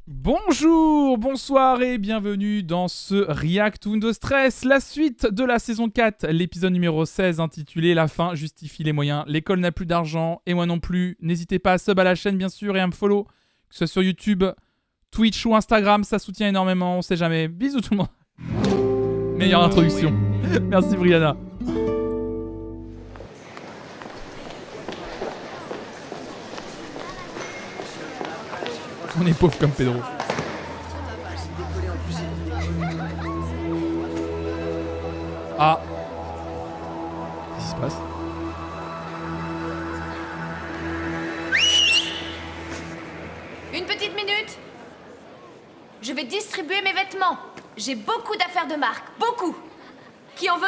Bonjour, bonsoir et bienvenue dans ce React Windows Stress, la suite de la saison 4, l'épisode numéro 16 intitulé « La fin justifie les moyens, l'école n'a plus d'argent et moi non plus ». N'hésitez pas à sub à la chaîne bien sûr et à me follow, que ce soit sur YouTube, Twitch ou Instagram, ça soutient énormément, on sait jamais. Bisous tout le monde. Meilleure introduction. Merci Brianna. On est pauvre comme Pedro. Ah. Qu'est-ce qui se passe? Une petite minute. Je vais distribuer mes vêtements. J'ai beaucoup d'affaires de marque. Beaucoup. Qui en veut?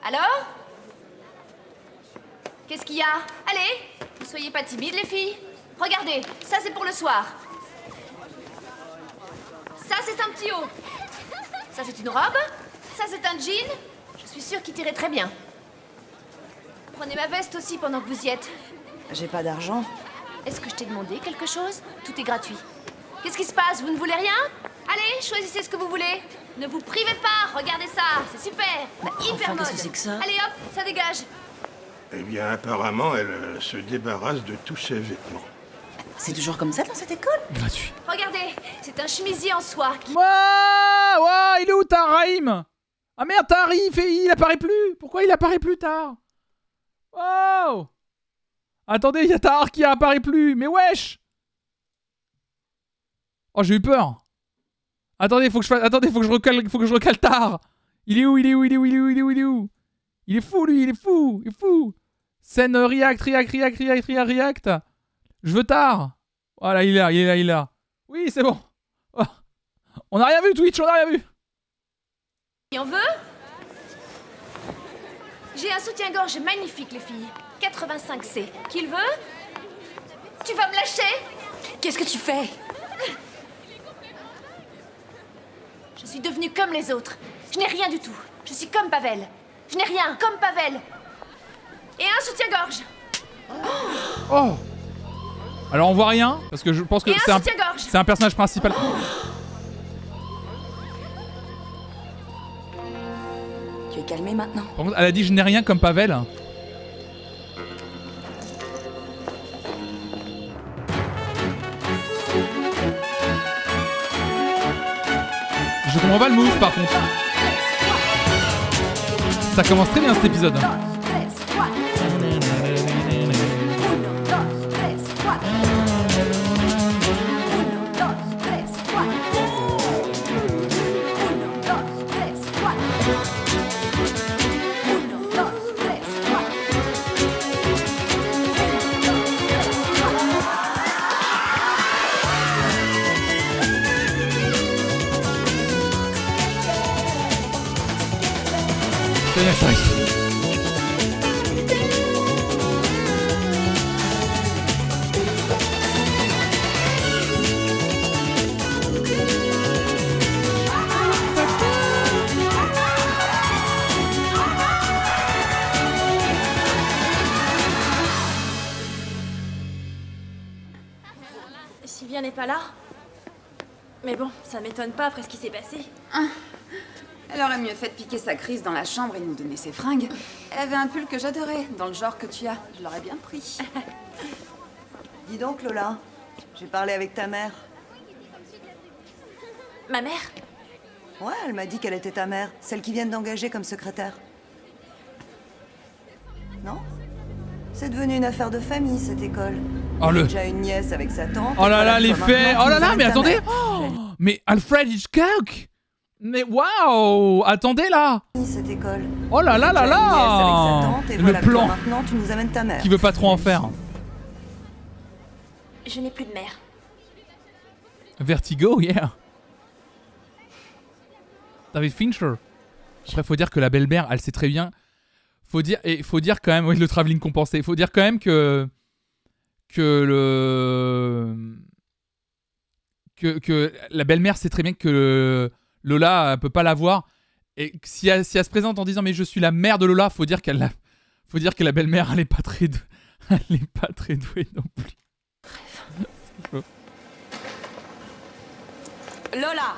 Alors? Qu'est-ce qu'il y a? Allez, ne soyez pas timides les filles. Regardez, ça c'est pour le soir. Ça c'est un petit haut. Ça c'est une robe. Ça c'est un jean. Je suis sûre qu'il t'irait très bien. Prenez ma veste aussi pendant que vous y êtes. J'ai pas d'argent. Est-ce que je t'ai demandé quelque chose? Tout est gratuit. Qu'est-ce qui se passe? Vous ne voulez rien? Allez, choisissez ce que vous voulez. Ne vous privez pas, regardez ça, c'est super. Hyper mode. Qu'est-ce que c'est que ça? Allez hop, ça dégage. Eh bien, apparemment, elle se débarrasse de tous ses vêtements. C'est toujours comme ça dans cette école? Gratuit. Regardez, c'est un chemisier en soie. Ouah, il est où Tar, Raïm? Ah merde, Tar, il apparaît plus. Pourquoi il apparaît plus tard? Wow. Attendez, il y a Tar qui apparaît plus. Mais wesh. Oh, j'ai eu peur. Attendez, faut que je recale Tar. Il est où? Il est fou, lui, il est fou. Scène React. Je veux Tar. Voilà, il est là. Oui, c'est bon. Oh. On n'a rien vu, Twitch, on n'a rien vu. Qui en veut? J'ai un soutien-gorge magnifique, les filles. 85C. Qui le veut? Tu vas me lâcher? Qu'est-ce que tu fais? Je suis devenue comme les autres. Je n'ai rien du tout. Je suis comme Pavel. Je n'ai rien, comme Pavel. Et un soutien-gorge. Oh. Alors on voit rien, parce que je pense que c'est un personnage principal. Tu es calmé maintenant? Par contre, elle a dit je n'ai rien comme Pavel. Je comprends pas le move par contre. Ça commence très bien cet épisode. Sylvia n'est pas là. Mais bon, ça m'étonne pas après ce qui s'est passé. Elle aurait mieux fait de piquer sa crise dans la chambre et nous donner ses fringues. Elle avait un pull que j'adorais, dans le genre que tu as. Je l'aurais bien pris. Dis donc, Lola, j'ai parlé avec ta mère. Ma mère? Ouais, elle m'a dit qu'elle était ta mère, celle qui vient d'engager comme secrétaire. Non? C'est devenu une affaire de famille, cette école. Oh le... Déjà une nièce avec sa tante. Oh là là, les faits. Oh là là, mais attendez. Oh, mais Alfred Hitchcock. Mais waouh. Attendez là. Cette école. Oh là là là là. Le plan. Maintenant, tu nous amènes ta mère. Qui veut pas trop en faire. Je n'ai plus de mère. Vertigo, yeah. David Fincher. Après, faut dire que la belle-mère, elle sait très bien. Faut dire quand même, oui, le travelling compensé. Faut dire quand même que la belle-mère sait très bien que Lola peut pas l'avoir. Et si elle se présente en disant mais je suis la mère de Lola, faut dire que la belle-mère elle est pas très douée non plus. Lola!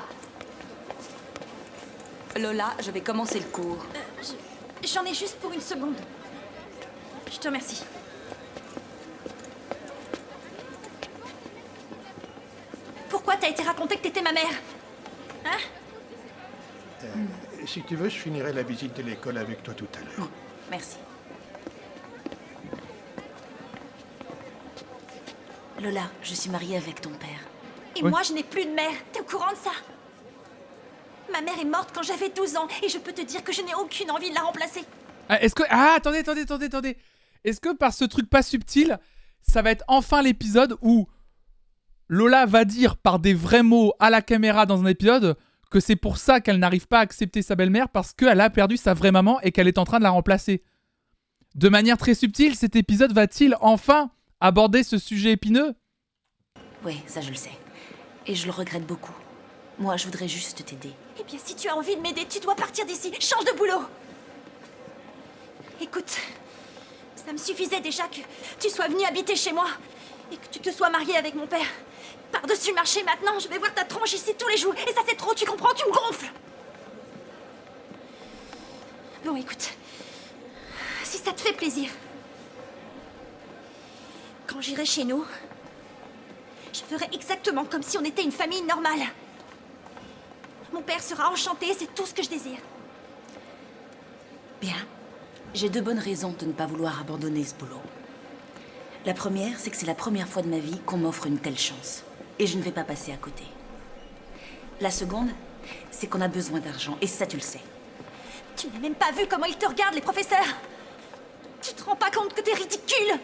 Lola, je vais commencer le cours. J'en ai juste pour une seconde. Je te remercie. Pourquoi t'as été raconté que t'étais ma mère? Hein? Si tu veux, je finirai la visite de l'école avec toi tout à l'heure. Merci. Lola, je suis mariée avec ton père. Et Oui. moi, je n'ai plus de mère. T'es au courant de ça? Ma mère est morte quand j'avais 12 ans et je peux te dire que je n'ai aucune envie de la remplacer. Est-ce que... Ah, attendez. Est-ce que par ce truc pas subtil, ça va être enfin l'épisode où Lola va dire par des vrais mots à la caméra dans un épisode que c'est pour ça qu'elle n'arrive pas à accepter sa belle-mère parce qu'elle a perdu sa vraie maman et qu'elle est en train de la remplacer. De manière très subtile, cet épisode va-t-il enfin aborder ce sujet épineux? Oui, ça je le sais. Et je le regrette beaucoup. Moi, je voudrais juste t'aider. Eh bien, si tu as envie de m'aider, tu dois partir d'ici. Change de boulot. Écoute, ça me suffisait déjà que tu sois venu habiter chez moi et que tu te sois marié avec mon père. Par-dessus le marché maintenant, je vais voir ta tronche ici tous les jours. Et ça, c'est trop, tu comprends? Tu me gonfles. Bon, écoute. Si ça te fait plaisir. Quand j'irai chez nous, je ferai exactement comme si on était une famille normale. Mon père sera enchanté, c'est tout ce que je désire. Bien. J'ai 2 bonnes raisons de ne pas vouloir abandonner ce boulot. La première, c'est que c'est la première fois de ma vie qu'on m'offre une telle chance. Et je ne vais pas passer à côté. La seconde, c'est qu'on a besoin d'argent. Et ça, tu le sais. Tu n'as même pas vu comment ils te regardent, les professeurs. Tu te rends pas compte que t'es ridicule?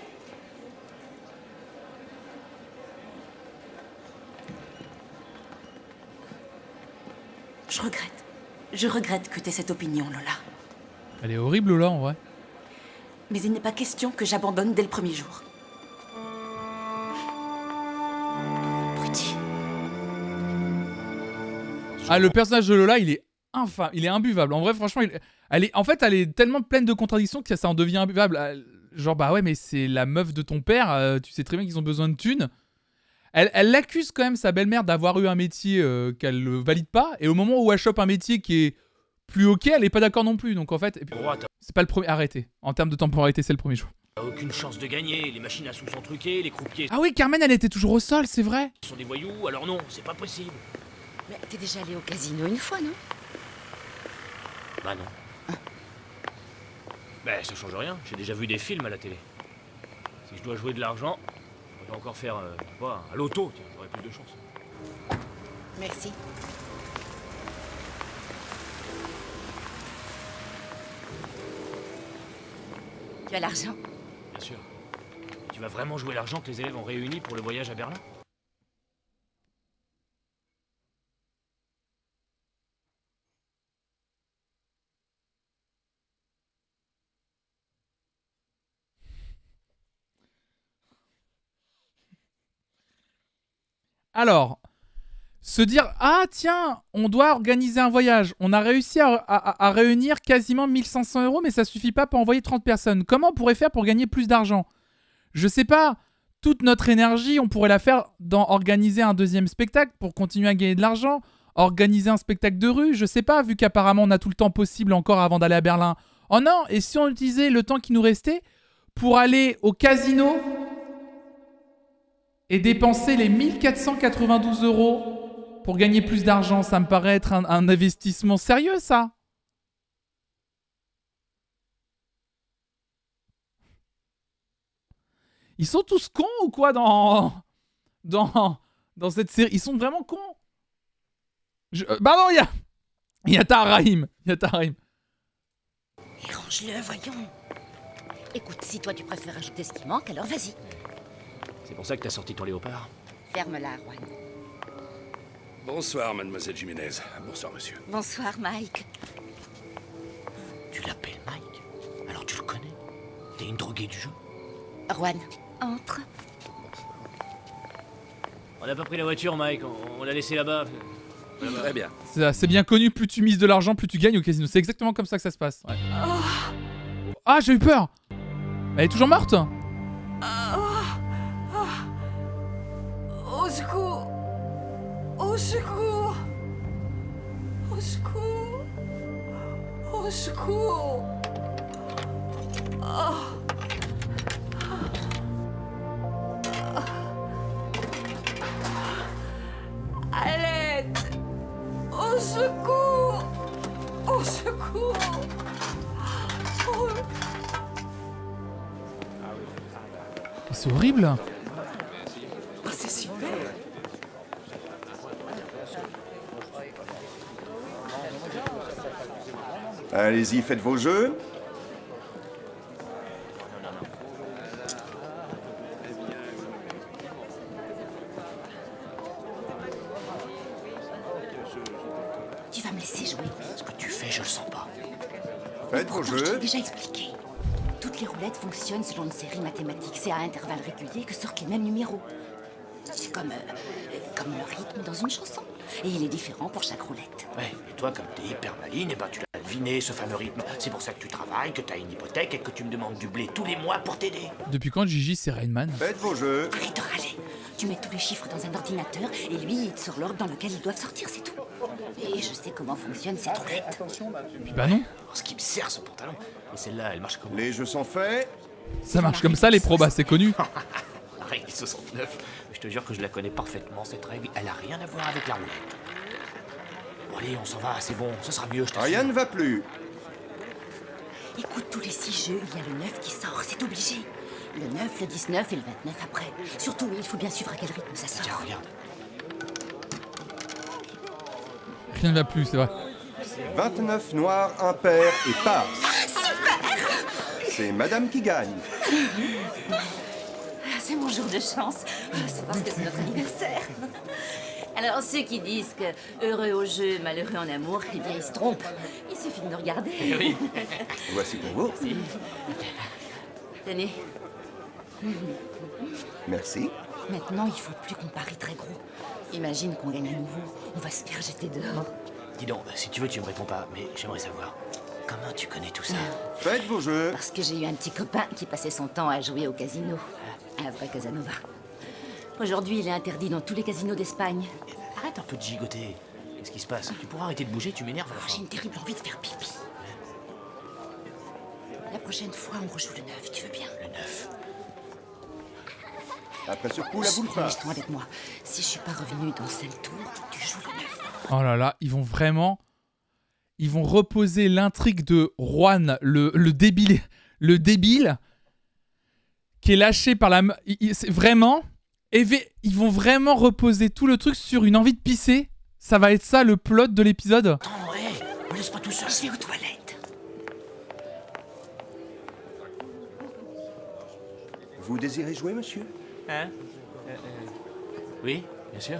Je regrette. Je regrette que t'aies cette opinion, Lola. Elle est horrible, Lola, en vrai. Mais il n'est pas question que j'abandonne dès le premier jour. Abruti. Ah, le personnage de Lola, il est infâme, il est imbuvable. En vrai, franchement, elle est tellement pleine de contradictions que ça en devient imbuvable. Genre, bah ouais, mais c'est la meuf de ton père, tu sais très bien qu'ils ont besoin de thunes. Elle accuse quand même sa belle-mère d'avoir eu un métier qu'elle ne valide pas, et au moment où elle chope un métier qui est plus ok, elle est pas d'accord non plus. Donc en fait, c'est pas le premier. Arrêtez. En termes de temporalité, c'est le premier jour. T'as aucune chance de gagner, les machines à sous sont truquées, les croupiers Ah oui, Carmen, elle était toujours au sol, c'est vrai. sont des voyous, alors non, c'est pas possible. Mais t'es déjà allé au casino une fois, non? Bah non. Bah ça change rien, j'ai déjà vu des films à la télé. Si je dois jouer de l'argent, je vais encore faire un loto, tiens, j'aurai plus de chance. Merci. Tu as l'argent? Bien sûr. Et tu vas vraiment jouer l'argent que les élèves ont réuni pour le voyage à Berlin? Alors, se dire, ah tiens, on doit organiser un voyage. On a réussi à réunir quasiment 1500 €, mais ça suffit pas pour envoyer 30 personnes. Comment on pourrait faire pour gagner plus d'argent? Je sais pas. Toute notre énergie, on pourrait la faire dans organiser un deuxième spectacle pour continuer à gagner de l'argent. Organiser un spectacle de rue, je sais pas, vu qu'apparemment on a tout le temps possible encore avant d'aller à Berlin. Oh non, et si on utilisait le temps qui nous restait pour aller au casino et dépenser les 1492 € pour gagner plus d'argent, ça me paraît être un investissement sérieux, ça. Ils sont tous cons ou quoi dans cette série? Ils sont vraiment cons. Pardon, il y a Taharaim. Il y a Taharaim. Et range-le, voyons. Écoute, si toi tu préfères ajouter ce qui manque, alors vas-y. C'est pour ça que t'as sorti ton léopard? Ferme-la, Juan. Bonsoir, mademoiselle Jiménez. Bonsoir, monsieur. Bonsoir, Mike. Tu l'appelles Mike? Alors tu le connais? T'es une droguée du jeu? Juan, entre. On n'a pas pris la voiture, Mike, on l'a laissé là-bas. Très bien. C'est bien connu, plus tu mises de l'argent, plus tu gagnes au casino. C'est exactement comme ça que ça se passe. Ouais. Ah, j'ai eu peur. Elle est toujours morte? Au secours! Au secours! Au secours. Au secours. Oh. À l'aide. Au secours. Au secours. Oh. C'est horrible. Oh, c'est super. Allez-y, faites vos jeux. Tu vas me laisser jouer. Ce que tu fais, je le sens pas. Faites vos Pourtant, je te jeux. l'ai déjà expliqué. Toutes les roulettes fonctionnent selon une série mathématique. C'est à intervalles réguliers que sortent les mêmes numéros. C'est comme le rythme dans une chanson. Et il est différent pour chaque roulette. Ouais, et toi, comme t'es hyper maligne, tu l'as deviné, ce fameux rythme. C'est pour ça que tu travailles, que t'as une hypothèque et que tu me demandes du blé tous les mois pour t'aider. Depuis quand Gigi c'est Rain Man? Faites vos jeux. Arrête de râler. Tu mets tous les chiffres dans un ordinateur et lui, il te sort l'ordre dans lequel ils doivent sortir, c'est tout. Et je sais comment fonctionne cette roulette. Puis bah non. Oh, ce qui me sert, ce pantalon. Et celle-là, elle marche comment? Les jeux sont faits. Ça marche comme ça les probas, c'est connu. La règle 69. Je te jure que je la connais parfaitement, cette règle. Elle a rien à voir avec la roulette. Bon, allez, on s'en va, c'est bon, ce sera mieux, je t'assure. Rien ne va plus. Écoute, tous les 6 jeux, il y a le 9 qui sort, c'est obligé. Le 9, le 19 et le 29 après. Surtout, il faut bien suivre à quel rythme ça sort. Tiens, regarde. Rien ne va plus, c'est vrai. 29 noirs, impair et passe. C'est madame qui gagne. C'est mon jour de chance. C'est parce que c'est notre anniversaire. Alors, ceux qui disent que heureux au jeu, malheureux en amour, eh bien, ils se trompent. Il suffit de nous regarder. Oui. Voici pour vous. Tenez, Merci. maintenant, il faut plus qu'on parie très gros. Imagine qu'on gagne à nouveau. On va se faire jeter dehors. Dis donc, si tu veux, tu me réponds pas, mais j'aimerais savoir. Comment tu connais tout ça? Faites vos jeux. Parce que j'ai eu un petit copain qui passait son temps à jouer au casino. Un vrai Casanova. Aujourd'hui, il est interdit dans tous les casinos d'Espagne. Arrête un peu de gigoter. Qu'est-ce qui se passe? Tu pourras arrêter de bouger, tu m'énerves à la J'ai fin. une terrible envie de faire pipi. La prochaine fois, on rejoue le 9, tu veux bien? Le 9. Après ce coup, la boule passe. Lèche-toi avec moi. Si je suis pas revenue dans 5 tours, tu joues le 9. Oh là là, ils vont vraiment... Ils vont reposer l'intrigue de Juan, le débile, qui est lâché par la... C'est vraiment... Ils vont vraiment reposer tout le truc sur une envie de pisser. Ça va être ça le plot de l'épisode. Attends, hé, me laisse pas tout seul. Je vais aux toilettes. Vous désirez jouer, monsieur? Hein? Oui, bien sûr.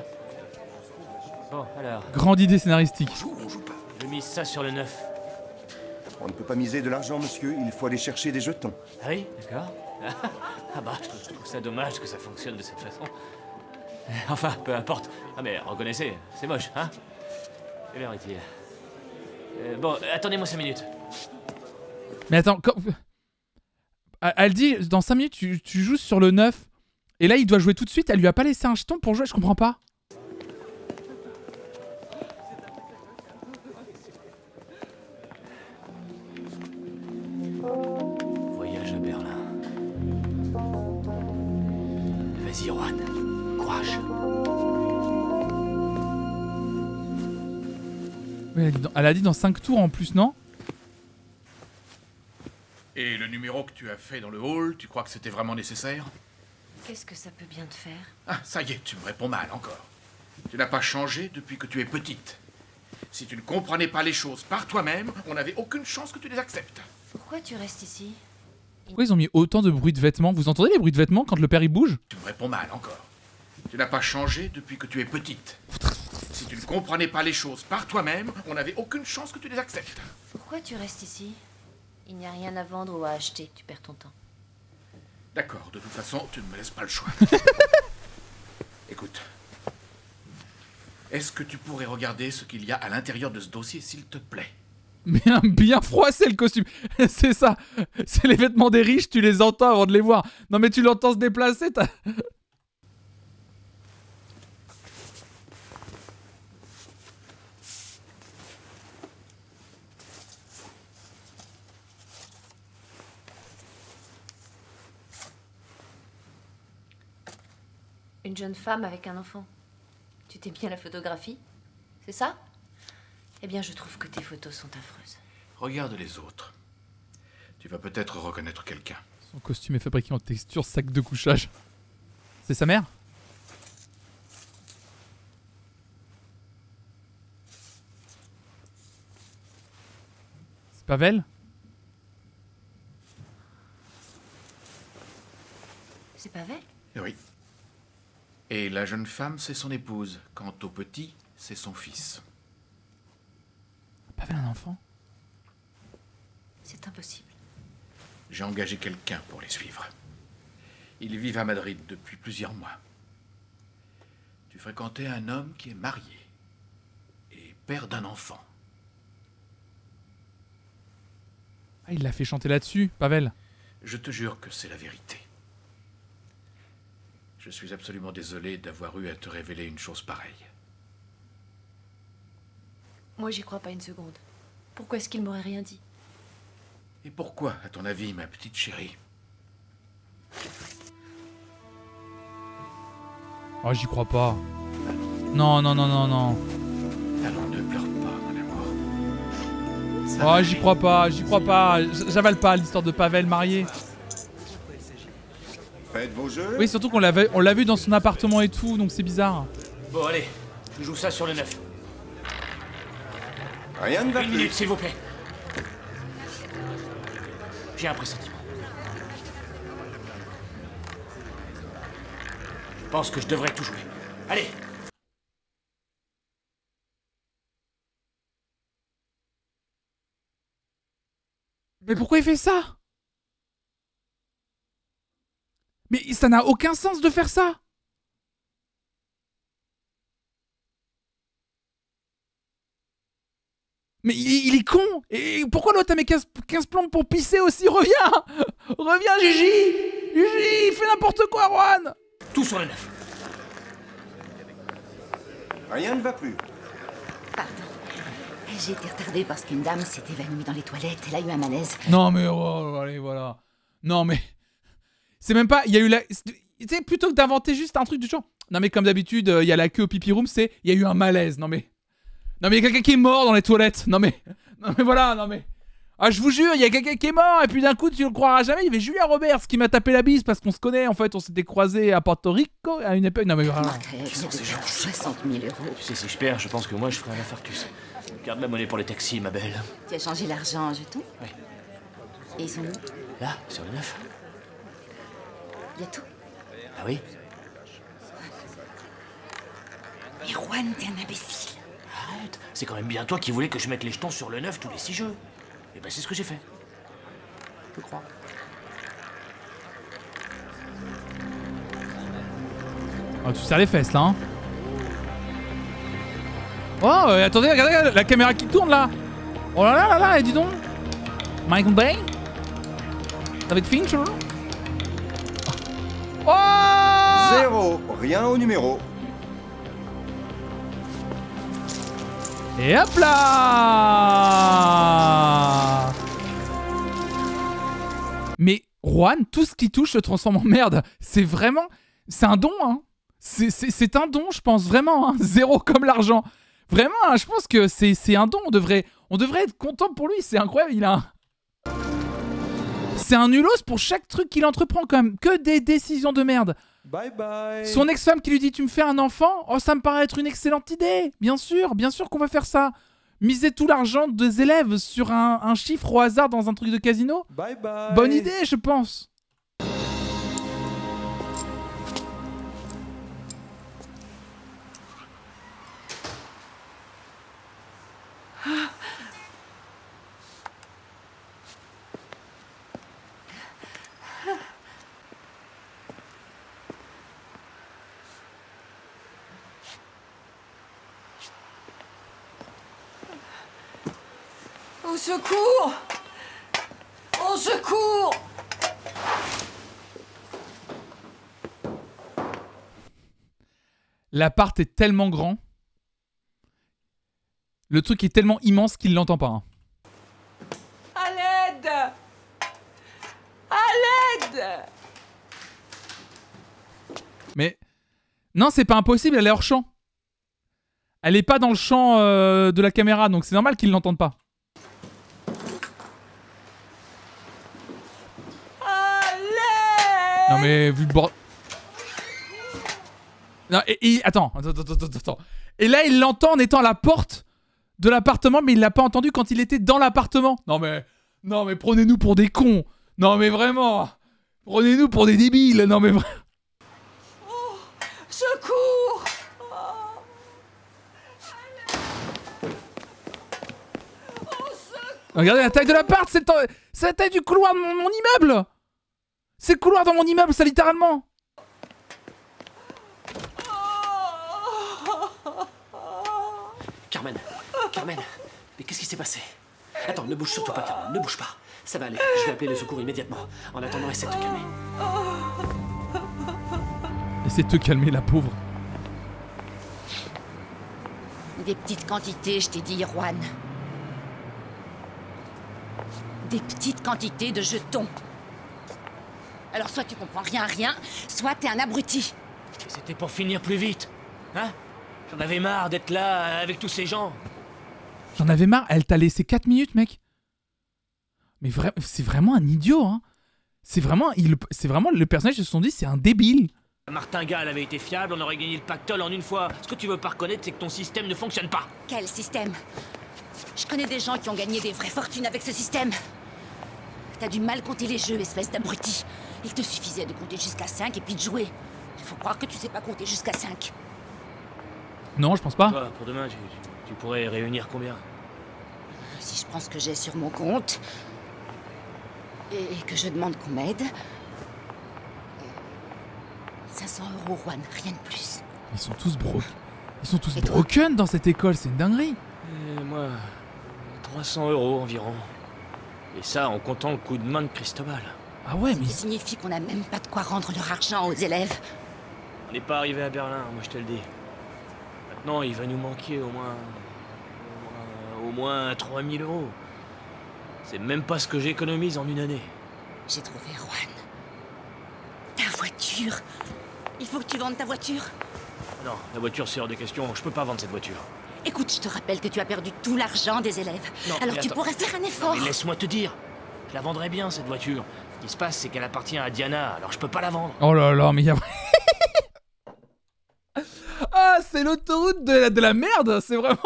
Bon, alors, Grande idée scénaristique. On joue pas. je mise ça sur le 9. On ne peut pas miser de l'argent, monsieur. Il faut aller chercher des jetons. Ah oui, d'accord. Ah bah, je trouve ça dommage que ça fonctionne de cette façon. Enfin, peu importe. Ah mais reconnaissez, c'est moche, hein? Quelle heure est-il? Bon, attendez-moi 5 minutes. Mais attends, elle dit, dans 5 minutes, tu joues sur le 9. Et là, il doit jouer tout de suite. Elle lui a pas laissé un jeton pour jouer, je comprends pas. Voyage à Berlin. Vas-y, Juan. Courage. Oui, elle a dit dans 5 tours en plus, non? Et le numéro que tu as fait dans le hall, tu crois que c'était vraiment nécessaire? Qu'est-ce que ça peut bien te faire? Ah, ça y est, tu me réponds mal encore. Tu n'as pas changé depuis que tu es petite. Si tu ne comprenais pas les choses par toi-même, on n'avait aucune chance que tu les acceptes. Pourquoi tu restes ici? Pourquoi ils ont mis autant de bruit de vêtements? Vous entendez les bruits de vêtements quand le père il bouge? Tu me réponds mal encore. Tu n'as pas changé depuis que tu es petite. Si tu ne comprenais pas les choses par toi-même, on n'avait aucune chance que tu les acceptes. Pourquoi tu restes ici? Il n'y a rien à vendre ou à acheter, tu perds ton temps. D'accord, de toute façon, tu ne me laisses pas le choix. Écoute. Est-ce que tu pourrais regarder ce qu'il y a à l'intérieur de ce dossier, s'il te plaît? Bien froissé le costume. C'est ça. C'est les vêtements des riches, tu les entends avant de les voir. Non mais tu l'entends se déplacer, t'as... Une jeune femme avec un enfant. Tu t'es mis à la photographie? C'est ça? Eh bien, je trouve que tes photos sont affreuses. Regarde les autres. Tu vas peut-être reconnaître quelqu'un. Son costume est fabriqué en texture sac de couchage. C'est sa mère? C'est Pavel? C'est Pavel? Oui. Et la jeune femme, c'est son épouse. Quant au petit, c'est son fils. Pavel a un enfant? C'est impossible. J'ai engagé quelqu'un pour les suivre. Ils vivent à Madrid depuis plusieurs mois. Tu fréquentais un homme qui est marié et père d'un enfant. Ah, il l'a fait chanter là-dessus, Pavel. Je te jure que c'est la vérité. Je suis absolument désolé d'avoir eu à te révéler une chose pareille. Moi, j'y crois pas une seconde. Pourquoi est-ce qu'il m'aurait rien dit? Et pourquoi, à ton avis, ma petite chérie? Oh, j'y crois pas. Non, non, non, non, non. Alors ne pleure pas, mon amour. Oh, j'y crois pas, j'y crois pas. J'avale pas l'histoire de Pavel marié. Faites vos jeux. Oui, surtout qu'on l'a vu dans son appartement et tout, donc c'est bizarre. Bon, allez, je joue ça sur le 9. Rien ne va Une plus. minute, s'il vous plaît. J'ai un pressentiment. Je pense que je devrais tout jouer. Allez! Mais pourquoi il fait ça? Mais ça n'a aucun sens de faire ça. Mais il est con. Et pourquoi l'autre a mis 15 plombes pour pisser aussi? Reviens. Reviens, Gigi. Gigi, il fait n'importe quoi, Juan. Tout sur le 9. Rien ne va plus. Pardon. J'ai été retardée parce qu'une dame s'est évanouie dans les toilettes. Elle a eu un malaise. Non mais allez, voilà. Non mais... C'est même pas... Il y a eu la... Tu sais, plutôt que d'inventer juste un truc du genre... Non mais comme d'habitude, il y a la queue au pipi room, c'est... Il y a eu un malaise, non mais... Non mais il y a quelqu'un qui est mort dans les toilettes. Non mais voilà, non mais... Ah je vous jure, il y a quelqu'un qui est mort et puis d'un coup tu le croiras jamais. Il y avait Julia Roberts qui m'a tapé la bise parce qu'on se connaît. En fait, on s'était croisés à Porto Rico à une époque. Non mais voilà. Qui sont ces gens? 60 000 €. Tu sais, si je perds, je pense que moi je ferai un infarctus. Garde la monnaie pour les taxis, ma belle. Tu as changé l'argent en jetons? Oui. Et ils sont où? Là, sur le 9. Il y a tout. Ah oui? Mais Juan, t'es un imbécile. Arrête, c'est quand même bien toi qui voulais que je mette les jetons sur le 9 tous les 6 jeux. Et ben c'est ce que j'ai fait. Je crois. Oh, tu serres les fesses là, hein. Oh, attendez, regardez la caméra qui tourne là. Oh là là là là, et dis donc. Michael Bay avec Fincher. Oh 0. Rien au numéro. Et hop là. Mais Juan, tout ce qui touche se transforme en merde. C'est vraiment... C'est un don, hein. C'est un don, je pense, vraiment. Hein. 0 comme l'argent. Vraiment, hein, je pense que c'est un don. On devrait être content pour lui. C'est incroyable, il a un... C'est un nulos pour chaque truc qu'il entreprend quand même. Que des décisions de merde. Bye bye. Son ex-femme qui lui dit tu me fais un enfant. Oh, ça me paraît être une excellente idée. Bien sûr qu'on va faire ça. Miser tout l'argent des élèves sur un chiffre au hasard dans un truc de casino. Bye bye. Bonne idée, je pense. Au secours! Au secours! L'appart est tellement grand. Le truc est tellement immense qu'il l'entend pas. Hein. À l'aide! À l'aide! Mais Non, c'est pas impossible, elle est hors champ. Elle est pas dans le champ de la caméra, donc c'est normal qu'ils l'entendent pas. Allez! Non mais vu le bord... Non, attends. Et là, il l'entend en étant à la porte de l'appartement, mais il l'a pas entendu quand il était dans l'appartement. Non mais prenez-nous pour des cons. Non mais vraiment. Prenez-nous pour des débiles. Non mais vraiment. Oh, secours! Regardez la taille de l'appart, c'est la taille du couloir de mon immeuble. C'est le couloir dans mon immeuble, ça littéralement. Carmen, mais qu'est-ce qui s'est passé? Attends, ne bouge surtout pas, Carmen, ne bouge pas. Ça va aller, je vais appeler le secours immédiatement. En attendant, essaie de te calmer. Essaie de te calmer, la pauvre. Des petites quantités, je t'ai dit, Juan. Des petites quantités de jetons. Alors soit tu comprends rien à rien, soit t'es un abruti. C'était pour finir plus vite. Hein? J'en avais marre d'être là avec tous ces gens. J'en avais marre, elle t'a laissé 4 minutes, mec. Mais c'est vraiment un idiot, hein. C'est vraiment le personnage, ils se sont dit, c'est un débile. La martingale avait été fiable, on aurait gagné le pactole en une fois. Ce que tu veux pas reconnaître, c'est que ton système ne fonctionne pas. Quel système? Je connais des gens qui ont gagné des vraies fortunes avec ce système. T'as du mal compter les jeux, espèce d'abruti. Il te suffisait de compter jusqu'à 5 et puis de jouer. Il faut croire que tu sais pas compter jusqu'à 5. Non, je pense pas. Toi, pour demain, tu pourrais réunir combien? Si je prends ce que j'ai sur mon compte et que je demande qu'on m'aide, 500 €, Juan, rien de plus. Ils sont tous broken dans cette école, c'est une dinguerie. Et moi, 300 € environ. Et ça en comptant le coup de main de Cristobal. Ah ouais, mais... Ça signifie qu'on n'a même pas de quoi rendre leur argent aux élèves. On n'est pas arrivé à Berlin, moi je te le dis. Maintenant, il va nous manquer au moins 3000 €. C'est même pas ce que j'économise en une année. J'ai trouvé Juan. Ta voiture. Il faut que tu vendes ta voiture. Non, la voiture c'est hors de question, je peux pas vendre cette voiture. Écoute, je te rappelle que tu as perdu tout l'argent des élèves. Non, alors tu attends. pourrais faire un effort. Non, mais laisse-moi te dire. Je la vendrais bien cette voiture. Ce qui se passe, c'est qu'elle appartient à Diana, alors je peux pas la vendre. Oh là là, mais il y a... Ah, c'est l'autoroute de la merde. C'est vraiment...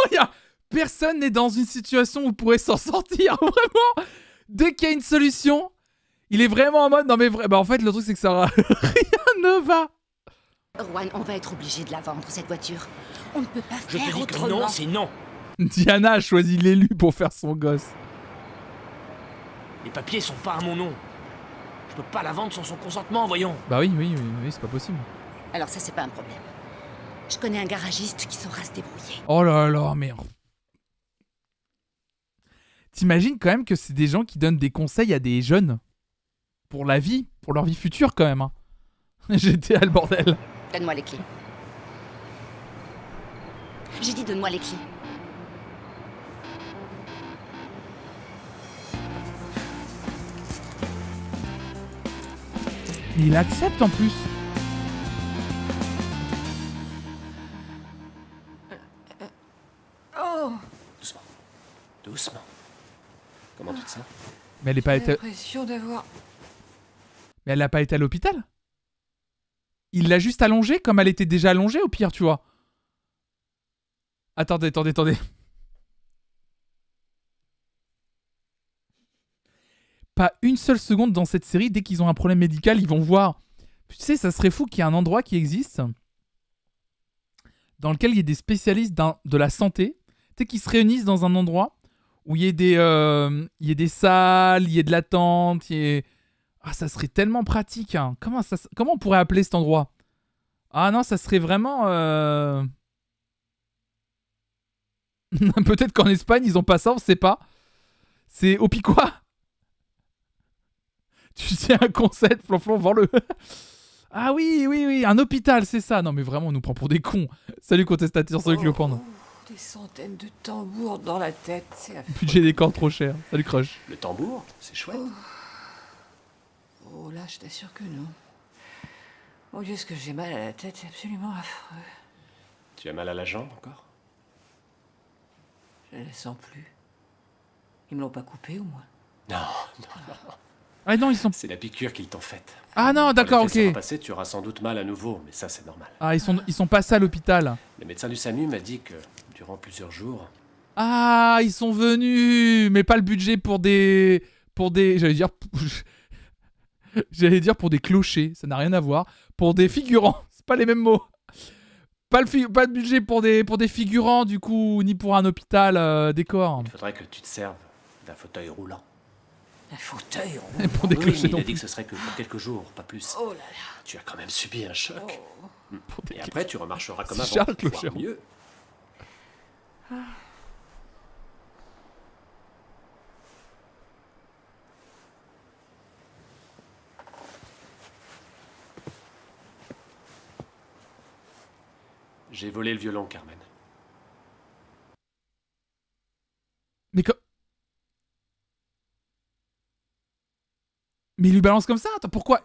Personne n'est dans une situation où pourrait s'en sortir. Vraiment. Dès qu'il y a une solution, il est vraiment en mode... Non mais bah en fait, le truc c'est que ça... Rien ne va. Juan, on va être obligé de la vendre, cette voiture. On ne peut pas Je faire te dis autrement. que non, c'est non. Diana a choisi l'élu pour faire son gosse. Les papiers sont pas à mon nom. Je peux pas la vendre sans son consentement, voyons. Bah oui, c'est pas possible. Alors ça, c'est pas un problème. Je connais un garagiste qui saura se débrouiller. Oh là là, merde. T'imagines quand même que c'est des gens qui donnent des conseils à des jeunes pour la vie, pour leur vie future quand même. Hein. J'étais à le bordel. Donne-moi les clés. J'ai dit donne-moi les clés. Il accepte en plus. Oh! Doucement. Doucement. Comment tu te sens? Mais elle est pas J'ai été... l'impression d'avoir... Mais elle n'a pas été à l'hôpital? Il l'a juste allongée comme elle était déjà allongée au pire, tu vois. Attendez. Pas une seule seconde dans cette série, dès qu'ils ont un problème médical, ils vont voir. Tu sais, ça serait fou qu'il y ait un endroit qui existe dans lequel il y ait des spécialistes de la santé, tu sais, qui se réunissent dans un endroit où il y ait des salles, il y ait de l'attente, il y ait... Ah, ça serait tellement pratique. Hein. Comment on pourrait appeler cet endroit? Ah non, ça serait vraiment... Peut-être qu'en Espagne, ils ont pas ça, on sait pas. C'est au Piquois. Tu sais, un concept, Flonflon, vends-le. Ah oui, un hôpital, c'est ça. Non mais vraiment, on nous prend pour des cons. Salut contestateur, salut Cléopâtre. Des centaines de tambours dans la tête, c'est affreux. Budget des corps trop cher. Salut Crush. Le tambour, c'est chouette. Oh là, je t'assure que non. Oh Dieu, ce que j'ai mal à la tête, c'est absolument affreux. Tu as mal à la jambe encore? Je la sens plus. Ils me l'ont pas coupée au moins? Non, non, non. Ah non, ils sont... C'est la piqûre qu'ils t'ont faite. Ah non, d'accord, ok. Passé, tu auras sans doute mal à nouveau, mais ça c'est normal. Ah, ils sont passés à l'hôpital. Le médecin du SAMU m'a dit que durant plusieurs jours... Ah, ils sont venus. Mais pas le budget pour des... J'allais dire pour des clochers, ça n'a rien à voir. Pour des figurants, c'est pas les mêmes mots. Pas de budget pour des figurants, du coup, ni pour un hôpital décor. Il faudrait que tu te serves d'un fauteuil roulant. Un fauteuil roulant? Pour des clochers. Il a dit que ce serait que pour quelques jours, pas plus. Oh là là. Tu as quand même subi un choc. Oh. Et après, tu remarcheras comme C'est avant, Charles voire mieux. Ah. J'ai volé le violon, Carmen. Mais il lui balance comme ça? Attends, pourquoi?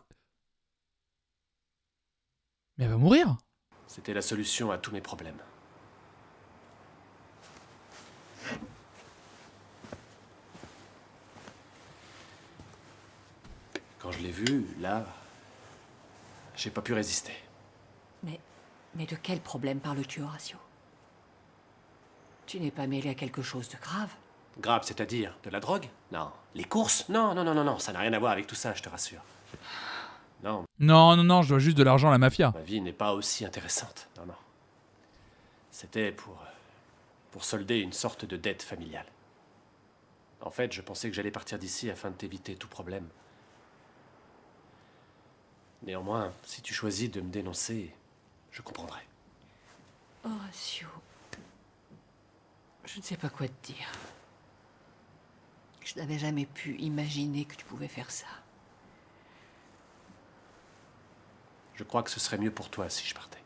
Mais elle va mourir. C'était la solution à tous mes problèmes. Quand je l'ai vu, là, j'ai pas pu résister. Mais de quel problème parles-tu, Horatio? Tu n'es pas mêlé à quelque chose de grave? Grave, c'est-à-dire de la drogue? Non. Les courses? Non, non, non, non, non, ça n'a rien à voir avec tout ça, je te rassure. Non. Non, non, non, je dois juste de l'argent à la mafia. Ma vie n'est pas aussi intéressante, non, non. C'était pour solder une sorte de dette familiale. En fait, je pensais que j'allais partir d'ici afin de t'éviter tout problème. Néanmoins, si tu choisis de me dénoncer, je comprendrai. Horatio, je ne sais pas quoi te dire. Je n'avais jamais pu imaginer que tu pouvais faire ça. Je crois que ce serait mieux pour toi si je partais.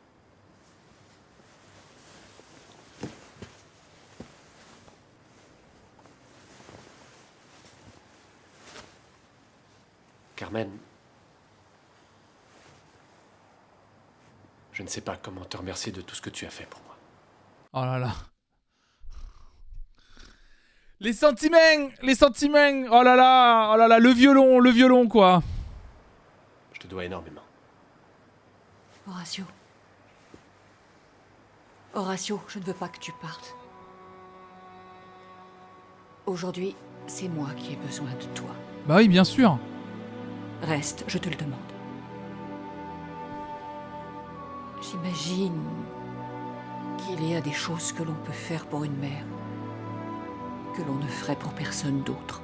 Carmen, je ne sais pas comment te remercier de tout ce que tu as fait pour moi. Oh là là. Les sentiments, oh là là, le violon quoi. Je te dois énormément. Horatio. Horatio, je ne veux pas que tu partes. Aujourd'hui, c'est moi qui ai besoin de toi. Bah oui, bien sûr. Reste, je te le demande. J'imagine qu'il y a des choses que l'on peut faire pour une mère que l'on ne ferait pour personne d'autre.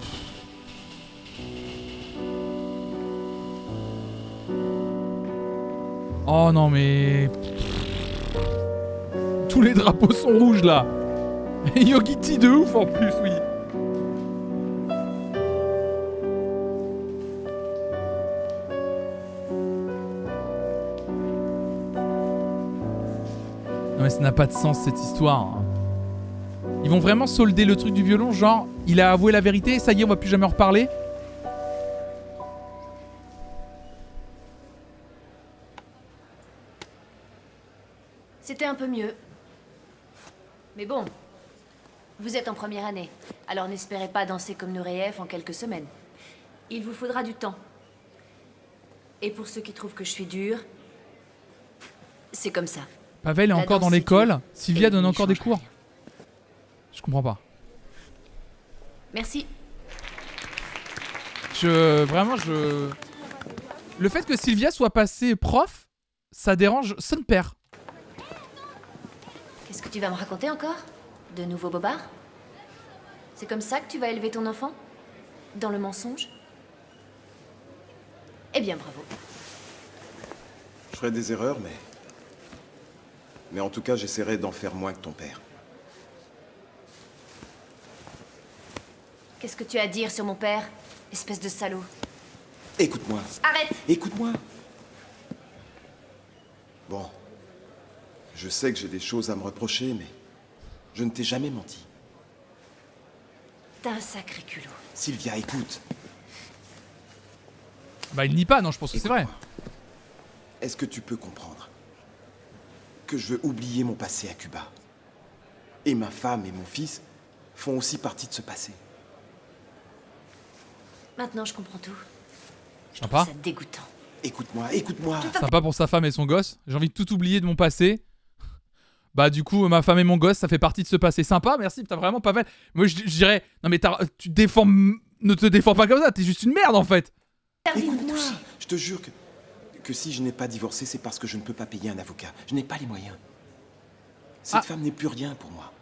Oh non mais... Tous les drapeaux sont rouges là. Et Yogiti de ouf en plus, oui. Non mais ça n'a pas de sens cette histoire. Hein. Ils vont vraiment solder le truc du violon, genre il a avoué la vérité, ça y est, on va plus jamais en reparler. C'était un peu mieux. Mais bon, vous êtes en première année, alors n'espérez pas danser comme Nureyev en quelques semaines. Il vous faudra du temps. Et pour ceux qui trouvent que je suis dure, c'est comme ça. Pavel est encore dans l'école, Sylvia donne encore des cours. Je comprends pas. Merci. Vraiment, le fait que Sylvia soit passée prof, ça dérange son père. Qu'est-ce que tu vas me raconter encore? De nouveaux bobards? C'est comme ça que tu vas élever ton enfant? Dans le mensonge? Eh bien, bravo. Je ferai des erreurs, mais en tout cas, j'essaierai d'en faire moins que ton père. Qu'est-ce que tu as à dire sur mon père, espèce de salaud? Écoute-moi. Arrête! Écoute-moi. Bon. Je sais que j'ai des choses à me reprocher, mais je ne t'ai jamais menti. T'as un sacré culot. Sylvia, écoute. Bah il nie pas, non, je pense que c'est vrai. Est-ce que tu peux comprendre que je veux oublier mon passé à Cuba? Et ma femme et mon fils font aussi partie de ce passé. Maintenant, je comprends tout. Sympa. C'est dégoûtant. Écoute-moi, écoute-moi. Sympa pour sa femme et son gosse. J'ai envie de tout oublier de mon passé. Bah du coup, ma femme et mon gosse, ça fait partie de ce passé. Sympa, merci, t'as vraiment pas mal. Moi, je dirais, non mais tu défends... Ne te défends pas comme ça, t'es juste une merde en fait. Écoute-moi, je te jure que si je n'ai pas divorcé, c'est parce que je ne peux pas payer un avocat. Je n'ai pas les moyens. Cette femme n'est plus rien pour moi.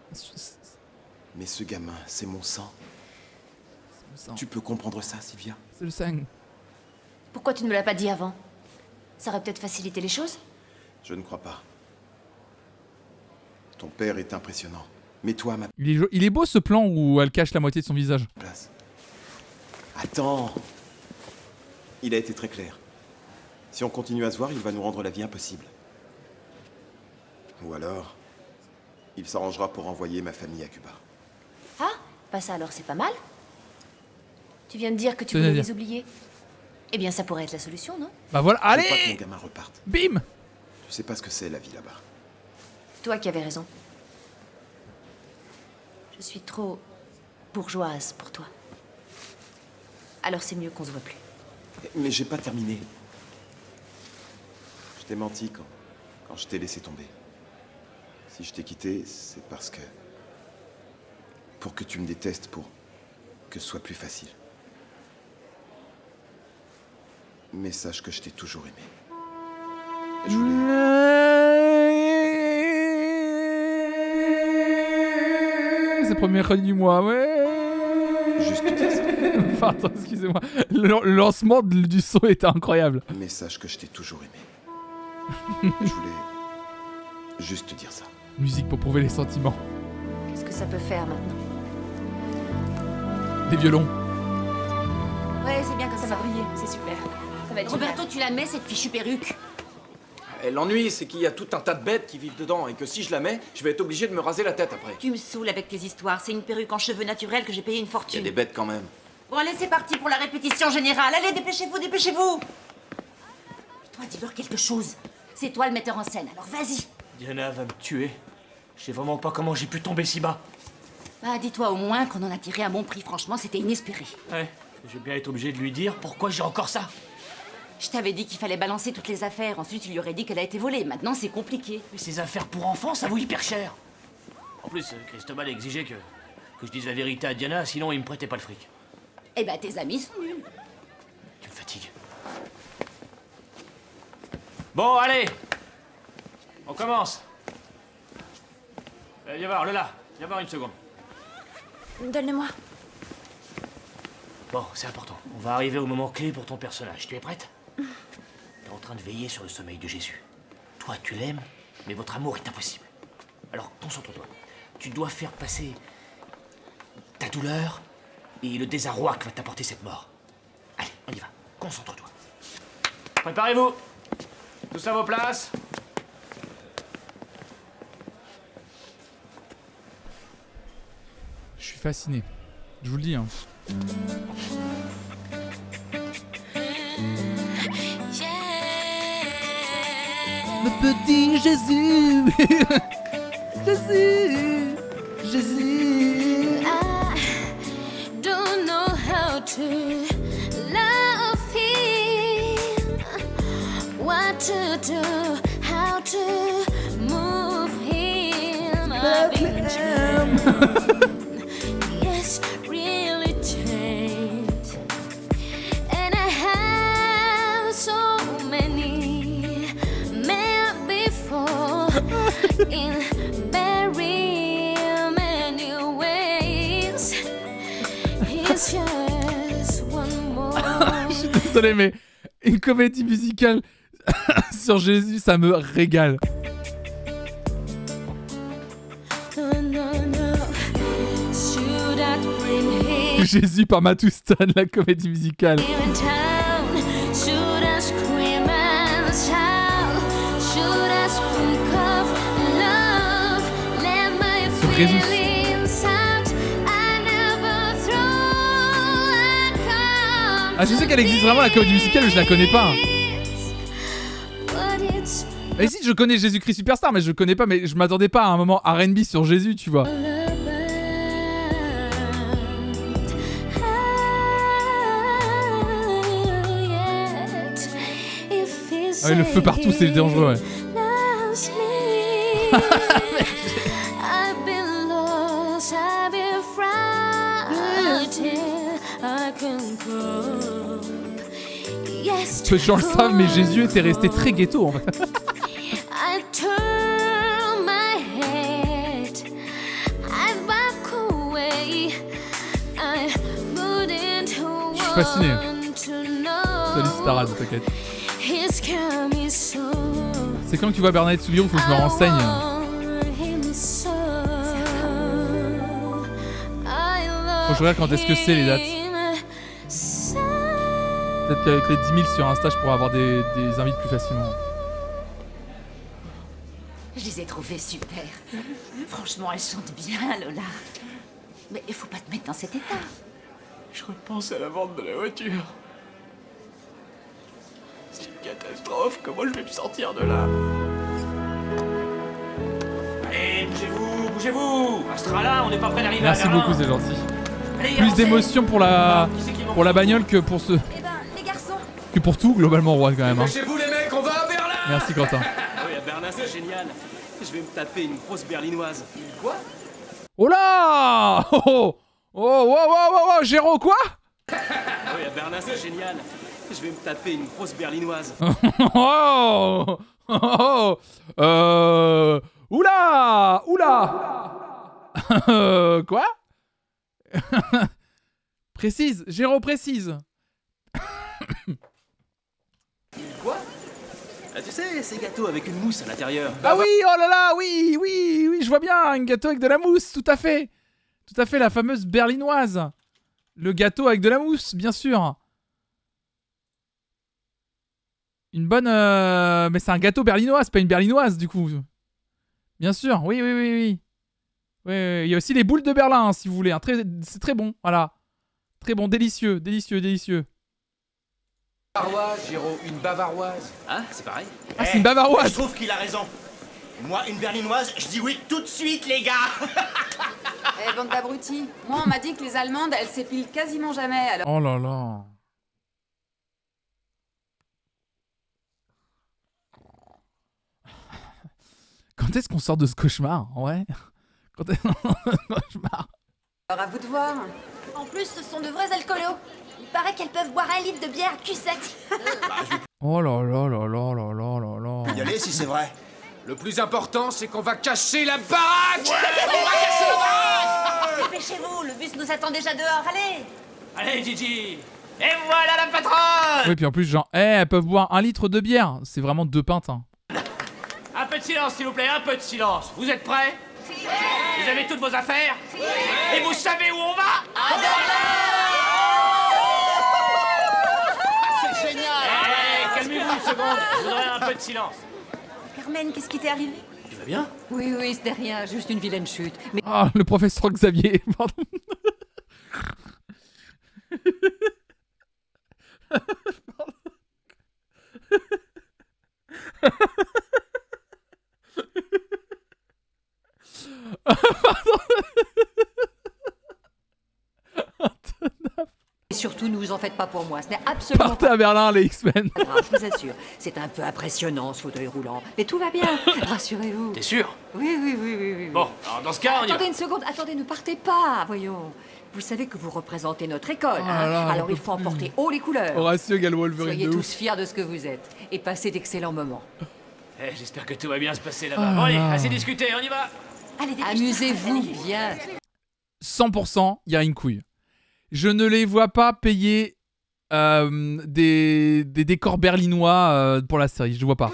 Mais ce gamin, c'est mon sang. Tu peux comprendre ça, Sylvia? C'est le sang. Pourquoi tu ne me l'as pas dit avant? Ça aurait peut-être facilité les choses? Je ne crois pas. Ton père est impressionnant. Mais toi, ma... Il est beau ce plan où elle cache la moitié de son visage. place. Attends. Il a été très clair. Si on continue à se voir, il va nous rendre la vie impossible. Ou alors, il s'arrangera pour envoyer ma famille à Cuba. Ah, bah ça alors c'est pas mal. Tu viens de dire que tu voulais les oublier. Eh bien ça pourrait être la solution, non? Bah voilà, allez! Je veux pas que mon gamin reparte. Bim! Tu sais pas ce que c'est la vie là-bas. Toi qui avais raison. Je suis trop bourgeoise pour toi. Alors c'est mieux qu'on se voit plus. Mais j'ai pas terminé. Je t'ai menti quand je t'ai laissé tomber. Si je t'ai quitté, c'est parce que... Pour que tu me détestes, pour que ce soit plus facile. Mais sache que je t'ai toujours aimé. Et je C'est le premier mercredi du mois, ouais. Juste dire ça. Pardon, excusez-moi. Le lancement du son était incroyable. Mais sache que je t'ai toujours aimé. Je voulais juste te dire ça. Musique pour prouver les sentiments. Qu'est-ce que ça peut faire maintenant? Les violons. Ouais, c'est bien comme ça va briller, c'est super. Ça va être Roberto, tu la mets cette fichue perruque? L'ennui, c'est qu'il y a tout un tas de bêtes qui vivent dedans et que si je la mets, je vais être obligé de me raser la tête après. Tu me saoules avec tes histoires. C'est une perruque en cheveux naturels que j'ai payé une Il y fortune. a des bêtes quand même. Bon, allez, c'est parti pour la répétition générale. Allez, dépêchez-vous, dépêchez-vous. Toi, dis-leur quelque chose. C'est toi le metteur en scène, alors vas-y. Diana va me tuer. Je sais vraiment pas comment j'ai pu tomber si bas. Bah, dis-toi au moins qu'on en a tiré un bon prix. Franchement, c'était inespéré. Ouais, je vais bien être obligé de lui dire pourquoi j'ai encore ça. Je t'avais dit qu'il fallait balancer toutes les affaires. Ensuite, il lui aurait dit qu'elle a été volée. Maintenant, c'est compliqué. Mais ces affaires pour enfants, ça vaut hyper cher. En plus, Cristobal exigeait que je dise la vérité à Diana, sinon il me prêtait pas le fric. Eh ben, tes amis sont nuls. Tu me fatigues. Bon, allez. On commence. Viens voir, Lola. Viens voir une seconde. Donne-le-moi. Bon, c'est important. On va arriver au moment clé pour ton personnage. Tu es prête? T'es en train de veiller sur le sommeil de Jésus. Toi, tu l'aimes, mais votre amour est impossible. Alors, concentre-toi. Tu dois faire passer ta douleur et le désarroi que va t'apporter cette mort. Allez, on y va. Concentre-toi. Préparez-vous. Tous à vos places. Je suis fasciné. Je vous le dis, hein. Le petit Jésus. Jésus. Jésus. I don't know how to love him, what to do, how to move him. I've been changed. Yes, really changed. And I have so many men before in very many ways. He's just one more. Je suis désolé, mais une comédie musicale sur Jésus, ça me régale. Should I bring him Jésus par Matt Houston, la comédie musicale. in town? Should I scream and shout? Should I speak of love? Let my Jésus. feelings out. I never throw a Ah, je sais qu'elle existe vraiment la comédie musicale, mais je la connais pas. What Mais si, je connais Jésus-Christ Superstar, mais je connais pas, mais je m'attendais pas à un moment R&B sur Jésus, tu vois. Ah oui, le feu partout, c'est dangereux, ouais. Peu de gens le savent, mais Jésus était resté très ghetto en fait. Je suis fasciné. Salut Starad, t'inquiète. C'est quand que tu vois Bernadette Soubirous, faut que je me renseigne. Faut que je regarde quand est-ce que c'est les dates. Peut-être qu'avec les 10 000 sur Insta, je pourrais avoir des invites plus facilement. Je les ai trouvées super. Franchement, elles chantent bien, Lola. Mais il faut pas te mettre dans cet état. Je repense à la vente de la voiture. C'est une catastrophe. Comment je vais me sortir de là? Allez, bougez-vous, bougez-vous. Astrala, on n'est pas près d'arriver à Merci Berlin. beaucoup, c'est gentil. Allez, Plus avancez. d'émotion pour la bagnole que pour ce... Les garçons. Que pour tout, globalement, Roi, quand même. Hein. Chez vous les mecs, on va à Berlin. Merci, Quentin. Ah oui, à Berlin, c'est génial. Je vais me taper une grosse berlinoise. Quoi? Oh là oh, oh, oh, oh, oh, oh, Géro, quoi? Ah oui, à Berlin, c'est génial. Je vais me taper une grosse berlinoise. Oh, oh, oh. Oula, oula. Quoi? Précise, Géro, précise. Quoi? Ah, tu sais, ces gâteaux avec une mousse à l'intérieur. Ah oui, oh là là, oui, oui, oui, je vois bien, un gâteau avec de la mousse, tout à fait. Tout à fait, la fameuse berlinoise. Le gâteau avec de la mousse, bien sûr. Une bonne... Mais c'est un gâteau berlinois, c'est pas une berlinoise, du coup. Bien sûr, oui, oui, oui, oui. Oui, oui, il y a aussi les boules de Berlin, hein, si vous voulez. Hein. C'est très bon, voilà. Très bon, délicieux, délicieux, délicieux. Bavaroise, Giro, une bavaroise. Ah, c'est pareil. Ah, c'est une bavaroise. Je trouve qu'il a raison. Moi, une berlinoise, je dis oui tout de suite, les gars. Eh, bande d'abrutis. Moi, on m'a dit que les Allemandes, elles s'épilent quasiment jamais, alors... Oh là là. Quand est-ce qu'on sort de ce cauchemar? Ouais. Quand est-ce cauchemar? Alors, à vous de voir. En plus, ce sont de vrais alcoolos. Il paraît qu'elles peuvent boire 1 litre de bière cul sec. Oh là là là là là là là là. Y aller si c'est vrai. Le plus important, c'est qu'on va casser la baraque. Dépêchez-vous, le bus nous attend déjà dehors, allez. Allez, Gigi. Et voilà la patronne. Oui, puis en plus, genre, elles peuvent boire 1 litre de bière. C'est vraiment 2 pintes. Hein. Un peu de silence, s'il vous plaît, un peu de silence. Vous êtes prêts? Vous avez toutes vos affaires? Et vous savez où on va? C'est génial. Calmez-vous une seconde, je voudrais un peu de silence. Carmen, qu'est-ce qui t'est arrivé? Tu vas bien? Oui, oui, c'était rien, juste une vilaine chute. Mais Ah, le professeur Xavier, pardon. Et surtout, ne vous en faites pas pour moi, ce n'est absolument Partez à Berlin, les X-Men. pas grave, je vous assure. C'est un peu impressionnant, ce fauteuil roulant. Mais tout va bien, rassurez-vous. T'es sûr? Oui, oui, oui, oui, oui. Bon, alors dans ce cas, on y va. Attendez une seconde, attendez, ne partez pas, voyons. Vous savez que vous représentez notre école, Oh hein. là là, Alors il faut emporter haut les couleurs. Horatio égale Wolverine Soyez de tous ouf. fiers de ce que vous êtes et passez d'excellents moments. J'espère que tout va bien se passer là-bas. Oh Bon, allez, là. assez discuté, on y va. Allez, dépêche-toi. Amusez-vous Allez. bien. 100%, il y a une couille. Je ne les vois pas payer des décors berlinois pour la série. Je ne vois pas.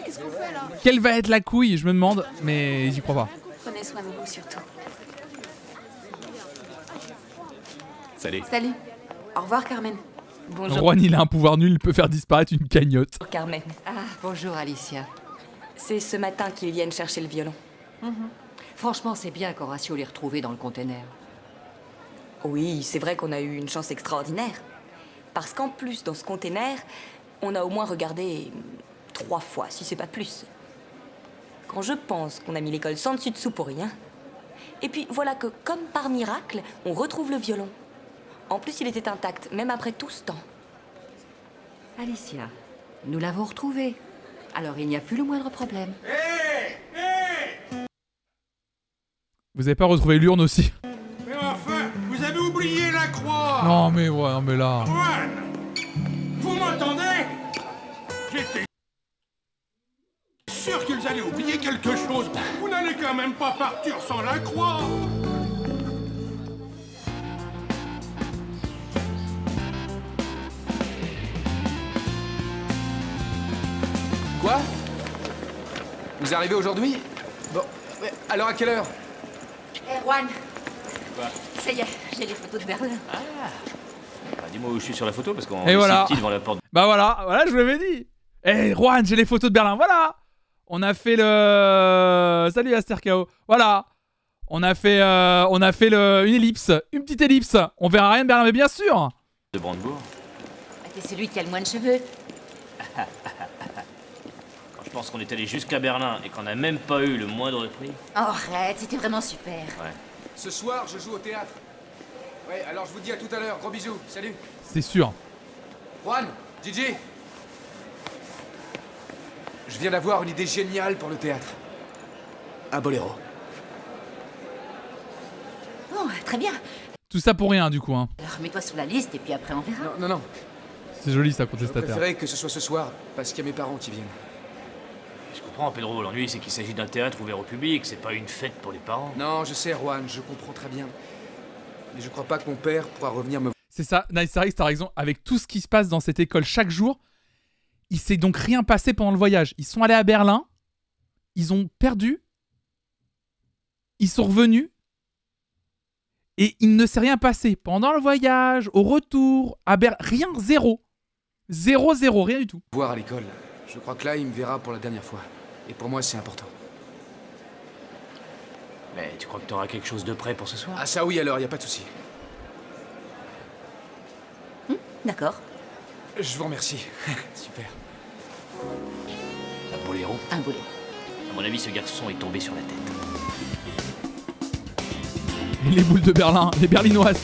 Qu'est-ce qu'on fait, là? Quelle va être la couille? Je me demande, mais j'y crois pas. Prenez soin de vous, surtout. Salut. Salut. Au revoir, Carmen. Bonjour. Juan, il a un pouvoir nul, il peut faire disparaître une cagnotte. Carmen, Ah, bonjour Alicia. c'est ce matin qu'ils viennent chercher le violon. Franchement, c'est bien qu'Horatio l'ait retrouvé dans le container. Oui, c'est vrai qu'on a eu une chance extraordinaire. Parce qu'en plus, dans ce container, on a au moins regardé 3 fois, si c'est pas plus. Quand je pense qu'on a mis l'école sans dessus dessous pour rien. Et puis voilà que, comme par miracle, on retrouve le violon. En plus, il était intact, même après tout ce temps. Alicia, nous l'avons retrouvé. Alors il n'y a plus le moindre problème. Vous avez pas retrouvé l'urne aussi? Mais enfin, vous avez oublié la croix. Non mais ouais, non mais là... Juan, vous m'entendez? J'étais sûr qu'ils allaient oublier quelque chose. Vous n'allez quand même pas partir sans la croix. Quoi? Vous arrivez aujourd'hui? Bon, mais alors à quelle heure? Hé, Juan, Quoi? ça y est, j'ai les photos de Berlin. Ah bah, dis-moi où je suis sur la photo parce qu'on Et est voilà. si petit devant la porte. Bah voilà, je vous l'avais dit. Eh Juan, j'ai les photos de Berlin, voilà. On a fait le... Salut Asterkao. Voilà. On a fait une ellipse, une petite ellipse. On verra rien de Berlin, mais bien sûr. De Brandebourg. Ah, t'es celui qui a le moins de cheveux. Quand je pense qu'on est allé jusqu'à Berlin et qu'on n'a même pas eu le moindre prix. Oh, arrête, c'était vraiment super. Ouais. Ce soir, je joue au théâtre. Ouais, alors je vous dis à tout à l'heure. Gros bisous. Salut. C'est sûr. Juan, Gigi. Je viens d'avoir une idée géniale pour le théâtre. Un boléro. Bon, très bien. Tout ça pour rien du coup. Hein. Alors mets-toi sur la liste et puis après on verra. Non, non. C'est joli ça, Je contestataire. préférais que ce soit ce soir, parce qu'il y a mes parents qui viennent. Je comprends, Pedro. L'ennui, c'est qu'il s'agit d'un théâtre ouvert au public. C'est pas une fête pour les parents. Non, je sais, Juan, je comprends très bien. Mais je crois pas que mon père pourra revenir me... C'est ça, Nice Harris, t'as raison. Avec tout ce qui se passe dans cette école chaque jour, il s'est donc rien passé pendant le voyage. Ils sont allés à Berlin, ils ont perdu, ils sont revenus, et il ne s'est rien passé pendant le voyage, au retour, à Berlin. Rien, zéro. Zéro, rien du tout. Voir à l'école. Je crois que là, il me verra pour la dernière fois. Et pour moi, c'est important. Mais tu crois que t'auras quelque chose de prêt pour ce soir? Ah ça oui, alors, y a pas de souci. D'accord. Je vous remercie. Super. Un boléro? Un boléro. À mon avis, ce garçon est tombé sur la tête. Et les boules de Berlin, les berlinoises.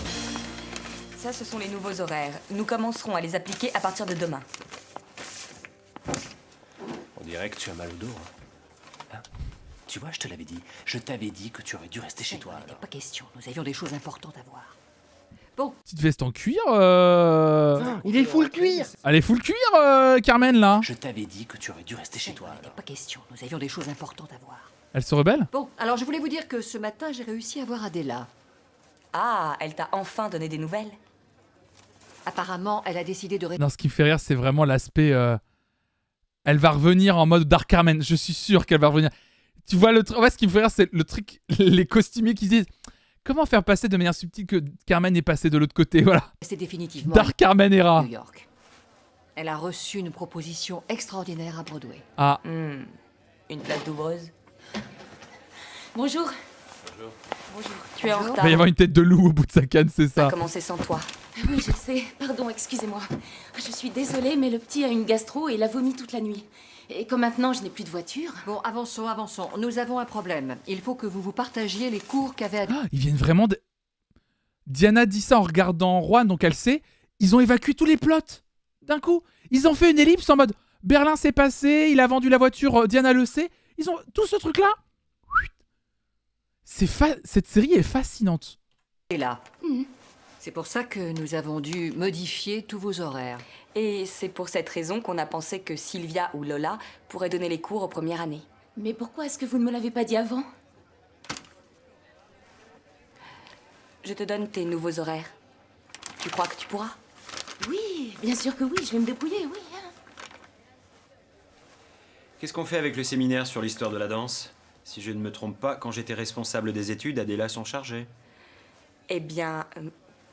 Ça, ce sont les nouveaux horaires. Nous commencerons à les appliquer à partir de demain. On dirait que tu as mal au dos. Hein? Tu vois, je te l'avais dit. Je t'avais dit que tu aurais dû rester chez toi. Il n'était pas question. Nous avions des choses importantes à voir. Petite veste en cuir. Il est full cuir. Elle est full cuir, Carmen, là. Je t'avais dit que tu aurais dû rester chez toi. Il n'était pas question. Nous avions des choses importantes à voir. Elle se rebelle? Bon, alors je voulais vous dire que ce matin, j'ai réussi à voir Adela. Ah, elle t'a enfin donné des nouvelles? Apparemment, elle a décidé de... Non, ce qui me fait rire, c'est vraiment l'aspect... Elle va revenir en mode Dark Carmen. Je suis sûr qu'elle va revenir. Tu vois, le truc... En fait, ce qui me fait rire, c'est le truc... Les costumiers qui disent... Comment faire passer de manière subtile que Carmen est passée de l'autre côté, voilà. C'est définitivement... Dark Carmen era. New York. Elle a reçu une proposition extraordinaire à Broadway. Ah. Une place d'ouvreuse. Bonjour. Bonjour. Tu es en Il retard. va y avoir une tête de loup au bout de sa canne, c'est On ça. va commencer sans toi. Oui, je sais. Pardon, excusez-moi. Je suis désolée, mais le petit a une gastro et il a vomi toute la nuit. Et comme maintenant je n'ai plus de voiture... Bon, avançons. Nous avons un problème. Il faut que vous vous partagiez les cours qu'avait... Ils viennent vraiment de... Diana dit ça en regardant Juan, donc elle sait. Ils ont évacué tous les plots. D'un coup. Ils ont fait une ellipse en mode... Berlin s'est passé, il a vendu la voiture, Diana le sait. Ils ont tout ce truc-là. Cette série est fascinante. Et là. C'est pour ça que nous avons dû modifier tous vos horaires. Et c'est pour cette raison qu'on a pensé que Sylvia ou Lola pourraient donner les cours aux premières années. Mais pourquoi est-ce que vous ne me l'avez pas dit avant? Je te donne tes nouveaux horaires. Tu crois que tu pourras? Oui, bien sûr que oui, je vais me débrouiller, oui. Qu'est-ce qu'on fait avec le séminaire sur l'histoire de la danse? Si je ne me trompe pas, quand j'étais responsable des études, Adela s'en chargeait. Eh bien,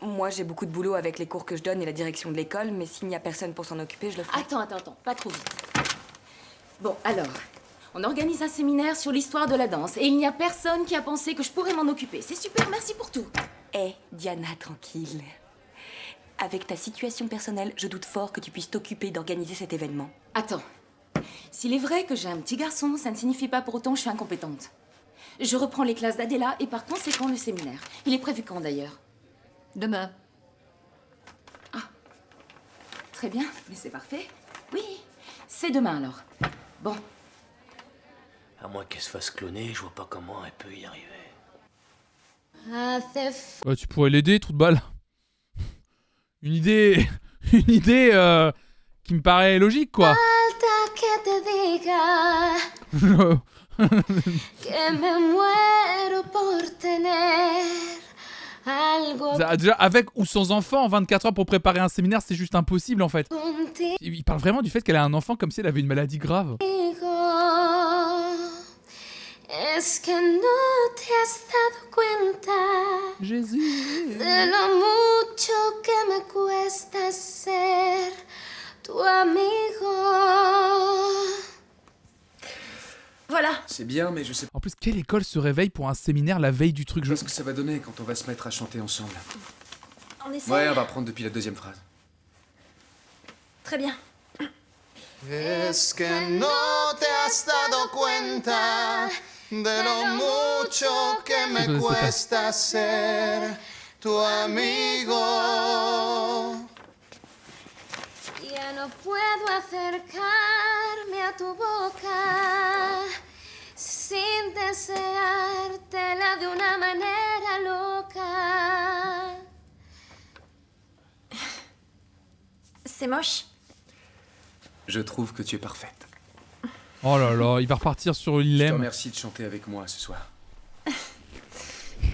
moi j'ai beaucoup de boulot avec les cours que je donne et la direction de l'école, mais s'il n'y a personne pour s'en occuper, je le ferai. Attends, pas trop vite. Bon, alors, on organise un séminaire sur l'histoire de la danse et il n'y a personne qui a pensé que je pourrais m'en occuper. C'est super, merci pour tout. Diana, tranquille. Avec ta situation personnelle, je doute fort que tu puisses t'occuper d'organiser cet événement. Attends, S'il est vrai que j'ai un petit garçon, ça ne signifie pas pour autant que je suis incompétente. Je reprends les classes d'Adela et par conséquent le séminaire. Il est prévu quand d'ailleurs? Demain. Ah, très bien, mais c'est parfait. Oui, c'est demain alors. Bon. À moins qu'elle se fasse cloner, je vois pas comment elle peut y arriver. Ouais, tu pourrais l'aider, trou de balle. Une idée... Une idée qui me paraît logique, quoi. Déjà, avec ou sans enfant, en 24 heures pour préparer un séminaire, c'est juste impossible, en fait. Il parle vraiment du fait qu'elle a un enfant comme si elle avait une maladie grave. Es que no te has dado cuenta Jésus de lo mucho que me cuesta ser tu amigo. Voilà. C'est bien, mais je sais pas. En plus, quelle école se réveille pour un séminaire la veille du truc? Ce que ça va donner quand on va se mettre à chanter ensemble. On essaie. Ouais, on va prendre depuis la deuxième phrase. Très bien. Es que no te has dado cuenta de lo mucho que me cuesta ser tu amigo. Ya no puedo acercarme a tu boca sin deseártela de una manera loca. C'est moche. Je trouve que tu es parfaite. Oh là là, il va repartir sur une Je te lemme. remercie de chanter avec moi ce soir.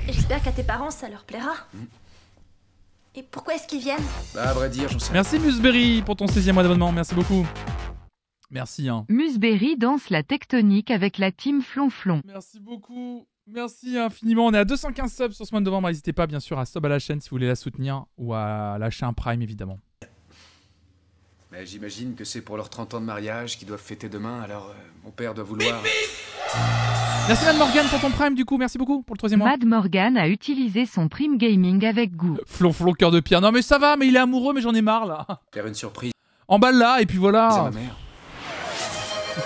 J'espère qu'à tes parents, ça leur plaira. Et pourquoi est-ce qu'ils viennent? Bah, à vrai dire, j'en sais Merci Museberry pour ton 16e mois d'abonnement, merci beaucoup. Merci, hein. Museberry danse la tectonique avec la team Flonflon. Merci beaucoup. Merci infiniment. On est à 215 subs sur ce mois de novembre. N'hésitez pas, bien sûr, à sub à la chaîne si vous voulez la soutenir ou à lâcher un prime, évidemment. Mais j'imagine que c'est pour leurs 30 ans de mariage qu'ils doivent fêter demain, alors mon père doit vouloir... Merci Mad Morgan pour ton prime, du coup. Merci beaucoup pour le 3e mois. Mad Morgan a utilisé son prime gaming avec goût. Flonflon, cœur de pierre. Non mais ça va, mais il est amoureux, mais j'en ai marre, là. Faire une surprise. Emballe-la, et puis voilà. C'est ma mère.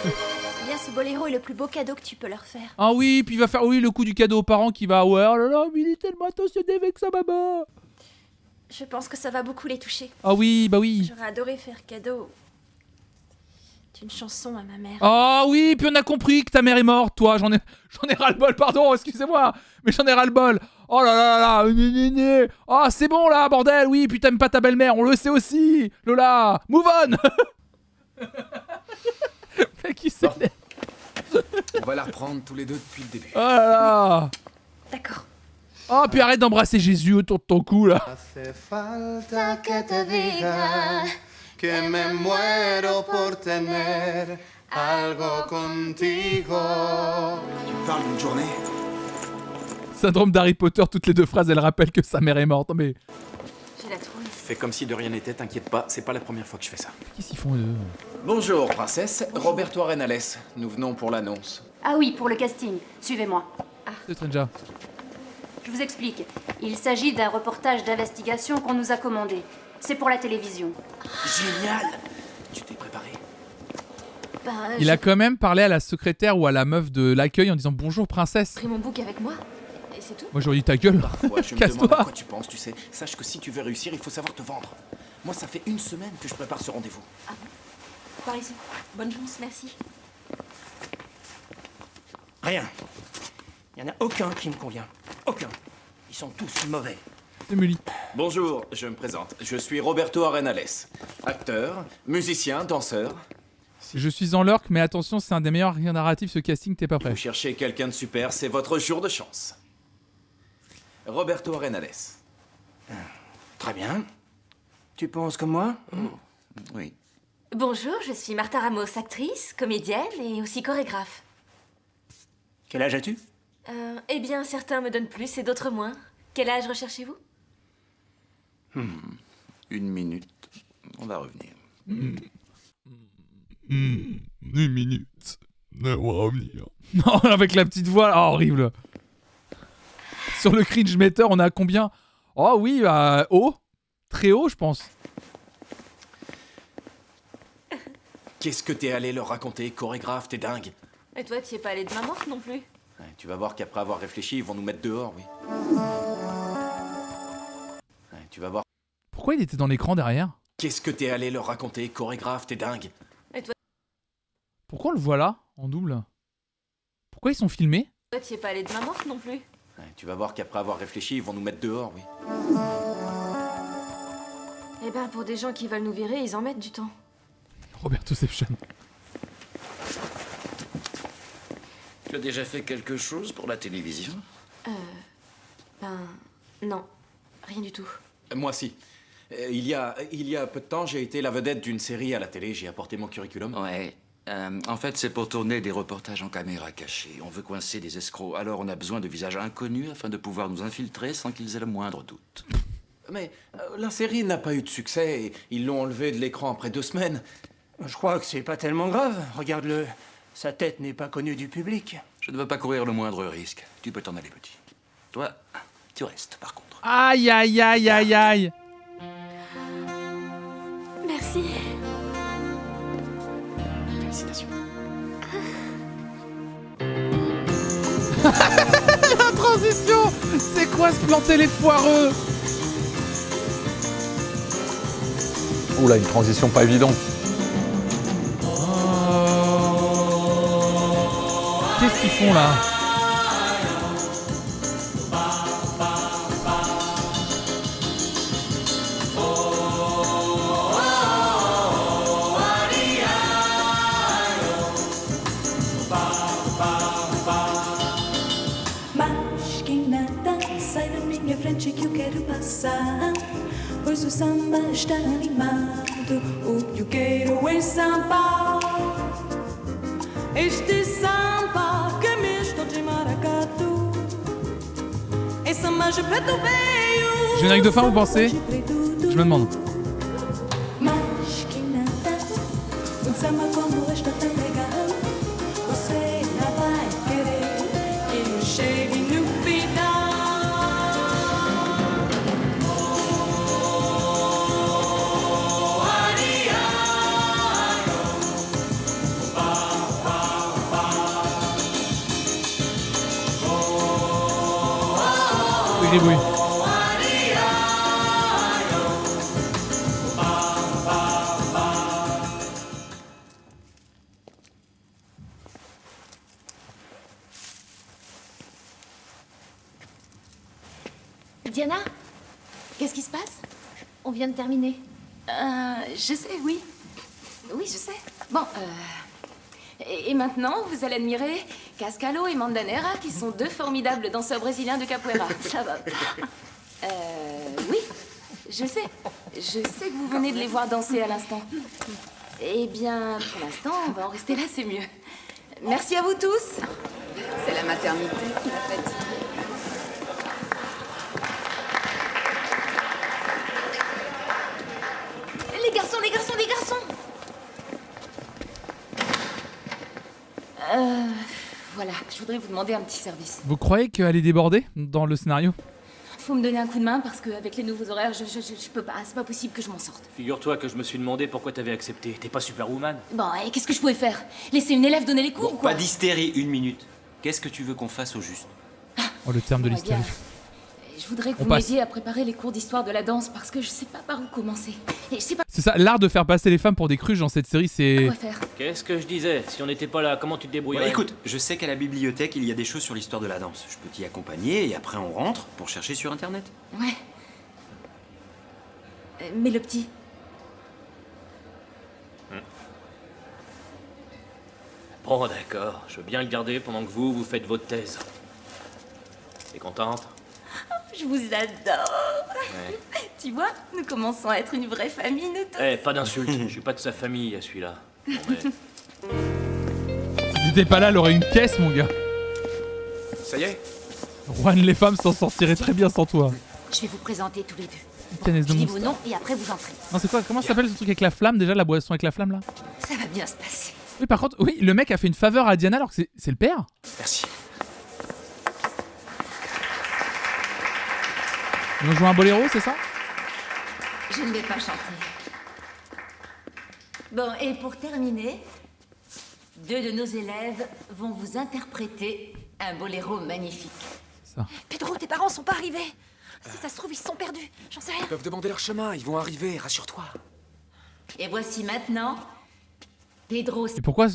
Eh bien, ce boléro est le plus beau cadeau que tu peux leur faire. Ah oui, puis il va faire le coup du cadeau aux parents qui va... Ouais, oh là là, mais il est tellement attentionné avec sa maman. Je pense que ça va beaucoup les toucher. Ah oui, bah oui. J'aurais adoré faire cadeau d'une chanson à ma mère. Ah oui, puis on a compris que ta mère est morte, toi. J'en ai ras-le-bol, pardon, excusez-moi. Mais j'en ai ras-le-bol. Oh là là là là. Ah, c'est bon là, bordel. Oui, puis t'aimes pas ta belle-mère, on le sait aussi. Lola, move on. Mais qui c'est? On va la reprendre tous les deux depuis le début. Oh là là. D'accord. Oh, puis arrête d'embrasser Jésus autour de ton cou, là. Hace falta que te diga que me muero por tener algo contigo. Tu parles d'une journée? Syndrome d'Harry Potter, toutes les deux phrases, elles rappellent que sa mère est morte. Non, mais... J'ai la trouille. Fais comme si de rien n'était, t'inquiète pas, c'est pas la première fois que je fais ça. Qu'est-ce qu'ils font, eux? Bonjour, princesse. Roberto Arenales. Nous venons pour l'annonce. Ah oui, pour le casting. Suivez-moi. C'est Stranger. Je vous explique. Il s'agit d'un reportage d'investigation qu'on nous a commandé. C'est pour la télévision. Génial! Tu t'es préparé? Il a quand même parlé à la secrétaire ou à la meuf de l'accueil en disant bonjour princesse. Pris mon bouc avec moi et c'est tout. Moi j'aurais dit ta gueule. Parfois, je me demande à Casse-toi. quoi tu penses, tu sais. Sache que si tu veux réussir, il faut savoir te vendre. Moi, ça fait 1 semaine que je prépare ce rendez-vous. Ah bon? Par ici. Bonne chance, merci. Rien. Il n'y en a aucun qui me convient. Aucun. Ils sont tous mauvais. Emily. Bonjour, je me présente. Je suis Roberto Arenales. Acteur, musicien, danseur. Je suis en lurk, mais attention, c'est un des meilleurs narratifs, ce casting, t'es pas prêt. Vous cherchez quelqu'un de super, c'est votre jour de chance. Roberto Arenales. Très bien. Tu penses comme moi? Oui. Bonjour, je suis Martha Ramos, actrice, comédienne et aussi chorégraphe. Quel âge as-tu? Eh bien, certains me donnent plus et d'autres moins. Quel âge recherchez-vous? 1 minute. On va revenir. 1 minute. On va revenir. Non, avec la petite voix, oh, horrible. Sur le cringe meter, on a combien? Oh oui, haut. Très haut, je pense. Qu'est-ce que t'es allé leur raconter, chorégraphe, t'es dingue. Et toi, t'y es pas allé de main morte non plus? Ouais, tu vas voir qu'après avoir réfléchi, ils vont nous mettre dehors, oui. Ouais, tu vas voir. Pourquoi il était dans l'écran derrière? Qu'est-ce que t'es allé leur raconter, chorégraphe, t'es dingue. Et toi, Pourquoi on le voit là, en double? Pourquoi ils sont filmés? t'y es pas allé de main morte non plus? Ouais, tu vas voir qu'après avoir réfléchi, ils vont nous mettre dehors, oui. Eh ben, pour des gens qui veulent nous virer, ils en mettent du temps. Robertoception. Tu as déjà fait quelque chose pour la télévision? Ben, non. Rien du tout. Moi, si. Il y a peu de temps, j'ai été la vedette d'une série à la télé, j'ai apporté mon curriculum. Ouais. En fait, c'est pour tourner des reportages en caméra cachée. On veut coincer des escrocs, alors on a besoin de visages inconnus afin de pouvoir nous infiltrer sans qu'ils aient le moindre doute. Mais la série n'a pas eu de succès et ils l'ont enlevé de l'écran après 2 semaines. Je crois que c'est pas tellement grave. Regarde-le. Sa tête n'est pas connue du public. Je ne veux pas courir le moindre risque. Tu peux t'en aller, petit. Toi, tu restes, par contre. Aïe, aïe, aïe, aïe, aïe. Merci. Félicitations. La transition. C'est quoi se planter les foireux? Oula, une transition pas évidente. Qu'est-ce qu'ils font là? Mas que nada, sai da minha frente que eu quero passar. Pois o samba está animado, o que eu quero é samba. Este samba que é misto de maracatu. É samba de preto veio. Générique de fin, vous pensez? Je me demande. Mas que nada, samba como este tão legal. Você não vai querer que eu chegue no final. Oui. Diana, qu'est-ce qui se passe? On vient de terminer. Je sais, oui. Oui, je sais. Bon, et maintenant, vous allez admirer Cascalo et Mandanera, qui sont 2 formidables danseurs brésiliens de capoeira. Ça va. Oui, je sais. Je sais que vous venez de les voir danser à l'instant. Eh bien, pour l'instant, on va en rester là, c'est mieux. Merci à vous tous. C'est la maternité qui l'a fatiguée. Les garçons! Voilà, je voudrais vous demander un petit service. Vous croyez qu'elle est débordée dans le scénario? Faut me donner un coup de main parce qu'avec les nouveaux horaires, je peux pas. C'est pas possible que je m'en sorte. Figure-toi que je me suis demandé pourquoi t'avais accepté. T'es pas Superwoman? Bon, et qu'est-ce que je pouvais faire? Laisser une élève donner les cours ou quoi? Pas d'hystérie, 1 minute. Qu'est-ce que tu veux qu'on fasse au juste? Oh, le terme de l'hystérie. Je voudrais que On vous passe. m'aidiez à préparer les cours d'histoire de la danse parce que je sais pas par où commencer. Et je sais pas C'est ça, l'art de faire passer les femmes pour des cruches dans cette série, c'est... quoi faire. Qu'est-ce que je disais? Si on n'était pas là, comment tu te débrouillerais? Ouais, écoute, je sais qu'à la bibliothèque, il y a des choses sur l'histoire de la danse. Je peux t'y accompagner et après on rentre pour chercher sur Internet. Ouais. Mais le petit. Bon, d'accord. Je veux bien le garder pendant que vous faites votre thèse. T'es contente? Je vous adore. Ouais. Tu vois, nous commençons à être une vraie famille, nous tous. Eh, pas d'insulte. Je suis pas de sa famille, à celui-là. Bon, mais... Si t'étais pas là, elle aurait une caisse, mon gars. Ça y est? Juan, les femmes s'en sortiraient très bien sans toi. Je vais vous présenter tous les deux. Canesse de Je dis monstre. vos noms et après vous entrez. Non, c'est quoi? Comment ça s'appelle ce truc avec la flamme déjà, la boisson avec la flamme là? Ça va bien se passer. Oui, par contre, oui, le mec a fait une faveur à Diana alors que c'est le père. Merci. Ils vont jouer un boléro, c'est ça? Je ne vais pas chanter. Bon, et pour terminer, 2 de nos élèves vont vous interpréter un boléro magnifique. Pedro, tes parents sont pas arrivés. Si ça se trouve, ils se sont perdus. J'en sais rien. Ils peuvent demander leur chemin, ils vont arriver, rassure-toi. Et voici maintenant Pedro Et pourquoi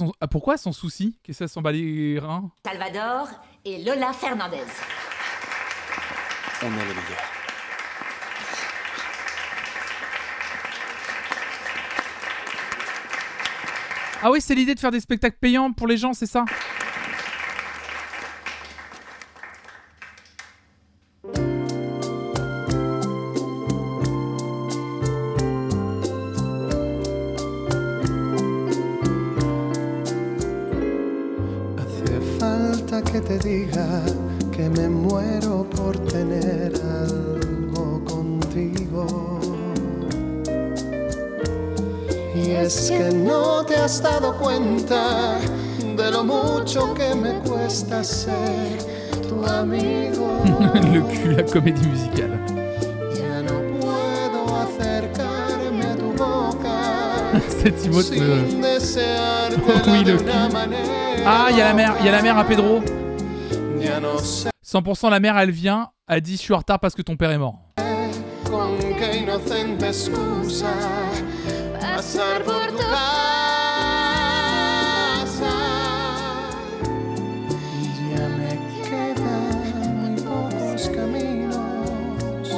son souci? Qu'est-ce que ça s'en bat les reins? Salvador et Lola Fernandez. On est les meilleurs. Ah oui, c'est l'idée de faire des spectacles payants pour les gens, c'est ça? Que te diga que me muero por tener algo contigo. Y es que no te has dado cuenta de lo mucho que me cuesta ser tu amigo. Le cul, la comédie musicale. Ya no puedo acercarme a tu boca. Cette emote sin desearte oui, de le una cul. manera. Ah, il y a la mère à Pedro. 100% la mère, elle vient, elle dit je suis en retard parce que ton père est mort. Con qué inocente excusa pasar por tu casa. Ya me quedan muy pocos caminos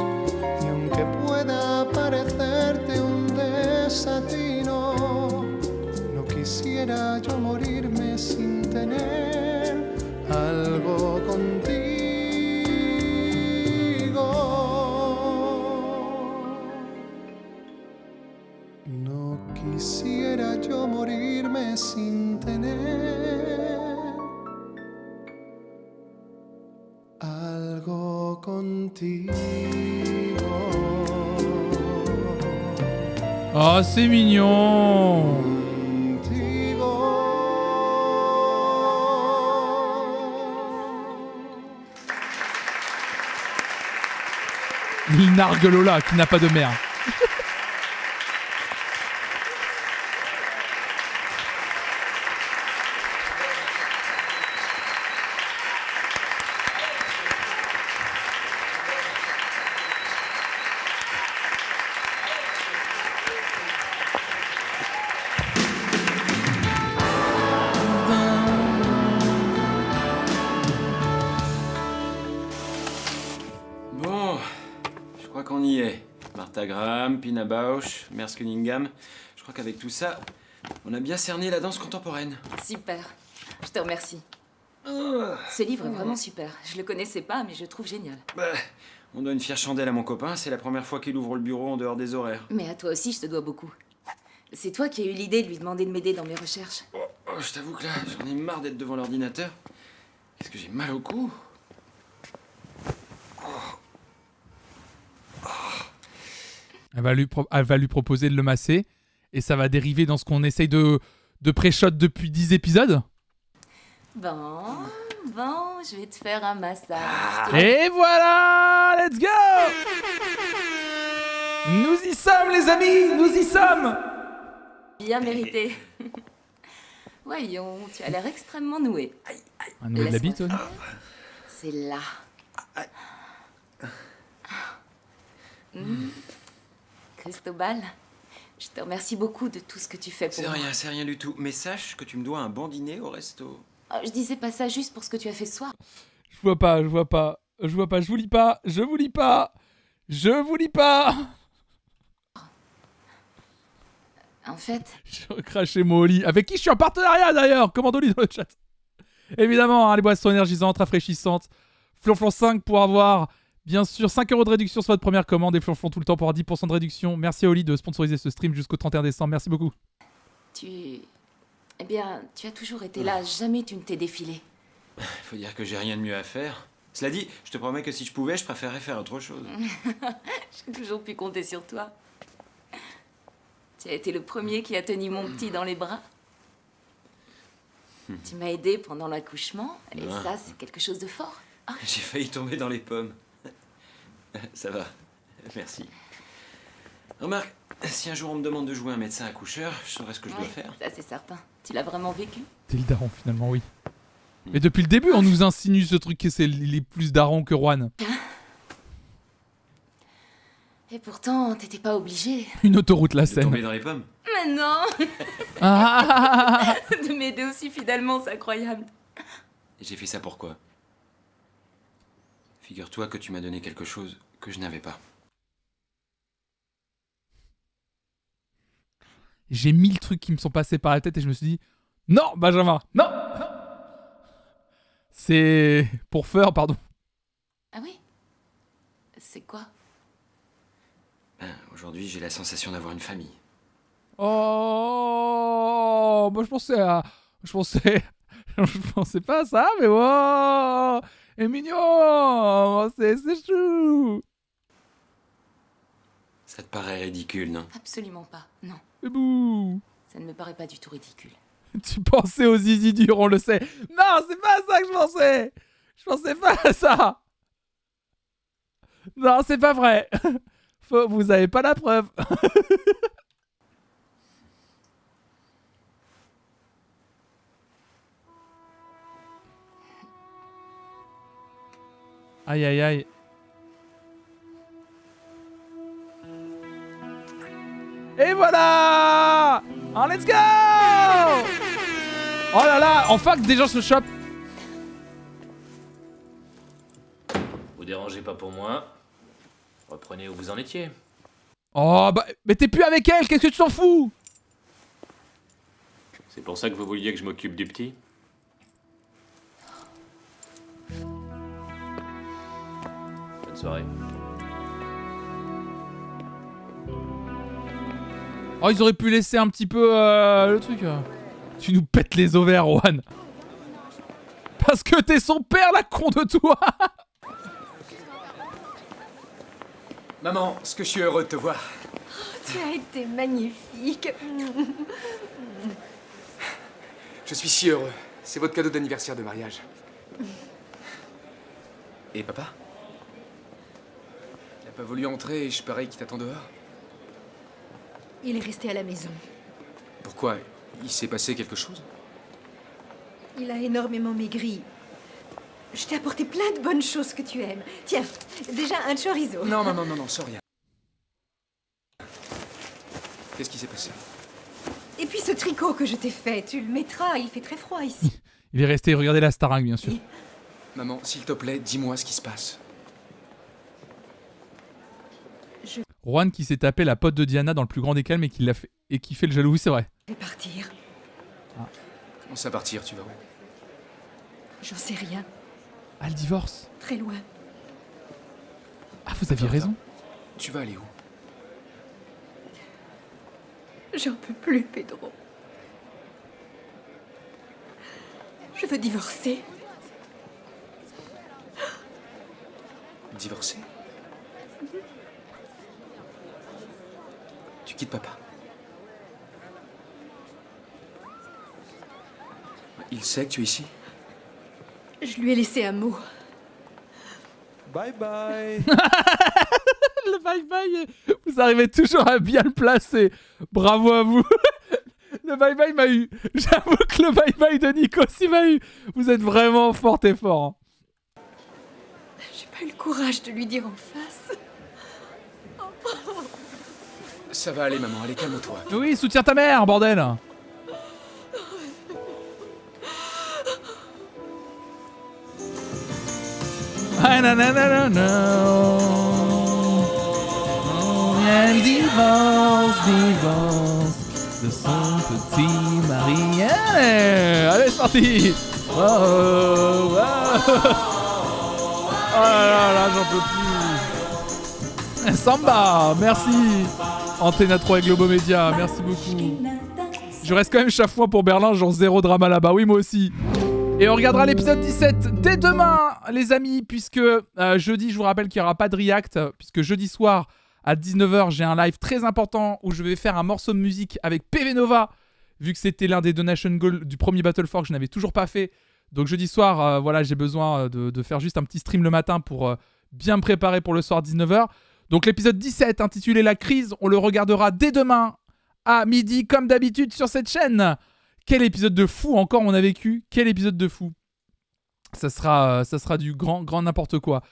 y aunque pueda parecerte un desatino, no quisiera yo morirme sin tener algo contigo. No quisiera yo morirme sin tener algo contigo. Oh, c'est mignon. Il nargue Lola qui n'a pas de mère. Bon, je crois qu'on y est. Martha Graham, Pina Bausch, Merce Cunningham. Je crois qu'avec tout ça, on a bien cerné la danse contemporaine. Super. Je te remercie. Ce livre est vraiment super. Je le connaissais pas, mais je le trouve génial. Bah, on doit une fière chandelle à mon copain. C'est la première fois qu'il ouvre le bureau en dehors des horaires. Mais à toi aussi, je te dois beaucoup. C'est toi qui as eu l'idée de lui demander de m'aider dans mes recherches. Oh, je t'avoue que là, j'en ai marre d'être devant l'ordinateur. Qu'est-ce que j'ai mal au cou? Elle va lui proposer de le masser. Et ça va dériver dans ce qu'on essaye de pré-shot depuis 10 épisodes. Bon, je vais te faire un massage. Et voilà, let's go. Nous y sommes les amis, nous y sommes. Bien mérité. Voyons, tu as l'air extrêmement noué. Noué de la bite, Laisse-moi faire. C'est là. Cristobal, je te remercie beaucoup de tout ce que tu fais pour moi. C'est rien du tout. Mais sache que tu me dois un bon dîner au resto. Oh, je disais pas ça juste pour ce que tu as fait ce soir. Je vois pas, je vous lis pas. En fait... Je recrachais mon lit. Avec qui je suis en partenariat d'ailleurs. Commando-lit dans le chat. Évidemment, hein, les boissons énergisantes, rafraîchissantes. Flonflon 5 pour avoir, bien sûr, 5 € de réduction sur votre première commande. Et Flonflon tout le temps pour avoir 10% de réduction. Merci à Oli de sponsoriser ce stream jusqu'au 31 décembre. Merci beaucoup. Eh bien, tu as toujours été là. Jamais tu ne t'es défilé. Faut dire que j'ai rien de mieux à faire. Cela dit, je te promets que si je pouvais, je préférerais faire autre chose. J'ai toujours pu compter sur toi. Tu as été le premier qui a tenu mon petit dans les bras. Tu m'as aidé pendant l'accouchement, et ça, c'est quelque chose de fort. Ah. J'ai failli tomber dans les pommes. Ça va, merci. Remarque, si un jour on me demande de jouer un médecin accoucheur, je saurais ce que je dois Ouais, faire. ça c'est certain. Tu l'as vraiment vécu? T'es le daron finalement, oui. Mais depuis le début, on nous insinue ce truc que c'est les plus darons que Juan. Et pourtant, t'étais pas obligé. Une autoroute la Seine. Tomber dans les pommes. Mais non. Ah. De m'aider aussi fidèlement, c'est incroyable. Et j'ai fait ça pourquoi? Figure-toi que tu m'as donné quelque chose que je n'avais pas. J'ai 1000 trucs qui me sont passés par la tête et je me suis dit non, Benjamin, non. C'est pour faire, pardon. Ah oui? C'est quoi? Aujourd'hui, j'ai la sensation d'avoir une famille. Oh, moi je pensais pas à ça, mais wow, c'est mignon, c'est chou. Ça te paraît ridicule, non? Absolument pas, non. C'est bouh. Ça ne me paraît pas du tout ridicule. Tu pensais aux zizi durs, on le sait. Non, c'est pas à ça que je pensais. Je pensais pas à ça. Non, c'est pas vrai. Vous avez pas la preuve. Aïe aïe aïe. Et voilà. Oh, let's go. Oh là là, enfin que des gens se chopent. Vous dérangez pas pour moi. Reprenez où vous en étiez. Oh bah, mais t'es plus avec elle, qu'est-ce que tu t'en fous? C'est pour ça que vous vouliez que je m'occupe du petit? Bonne soirée. Oh, ils auraient pu laisser un petit peu le truc. Tu nous pètes les ovaires, Juan. Parce que t'es son père, la con de toi. Maman, ce que je suis heureux de te voir. Oh, tu as été magnifique. Je suis si heureux. C'est votre cadeau d'anniversaire de mariage. Et papa? Il n'a pas voulu entrer et je parie qu'il t'attend dehors? Il est resté à la maison. Pourquoi? Il s'est passé quelque chose? Il a énormément maigri. Je t'ai apporté plein de bonnes choses que tu aimes. Tiens, déjà un chorizo. Non, non, non, non, non, sans rien. Qu'est-ce qui s'est passé? Et puis ce tricot que je t'ai fait, tu le mettras, il fait très froid ici. Il est resté regarder la Starac, bien sûr. Maman, s'il te plaît, dis-moi ce qui se passe. Juan qui s'est tapé la pote de Diana dans le plus grand des calmes et qui l'a fait et qui fait le jaloux, oui, c'est vrai. Je vais partir. Comment ça partir, tu vas où? J'en sais rien. Ah, le divorce. Très loin. Ah, vous aviez raison. Tu vas aller où? J'en peux plus, Pedro. Je veux divorcer. Divorcer? Tu quittes papa. Il sait que tu es ici? Je lui ai laissé un mot. Bye bye. Le bye bye, vous arrivez toujours à bien le placer. Bravo à vous. Le bye bye m'a eu. J'avoue que le bye bye de Nikos il m'a eu. Vous êtes vraiment fort et fort. J'ai pas eu le courage de lui dire en face. Ça va aller, maman. Allez, calme-toi. Oui, soutiens ta mère, bordel. Ah, nanana. Elle divorce de son petit mari. Allez, c'est parti. Oh, oh, oh là là, j'en peux plus. Samba, merci. Antenne 3 et Globo Média, merci beaucoup. Je reste quand même chafouin pour Berlin, genre zéro drama là-bas. Oui, moi aussi. Et on regardera l'épisode 17 dès demain, les amis, puisque jeudi, je vous rappelle qu'il n'y aura pas de react, puisque jeudi soir, à 19h, j'ai un live très important où je vais faire un morceau de musique avec PV Nova, vu que c'était l'un des donation goals du premier Battle for que je n'avais toujours pas fait. Donc jeudi soir, voilà, j'ai besoin de faire juste un petit stream le matin pour bien me préparer pour le soir 19h. Donc l'épisode 17 intitulé La crise, on le regardera dès demain à midi comme d'habitude sur cette chaîne. Quel épisode de fou encore on a vécu. Quel épisode de fou. Ça sera du grand n'importe quoi.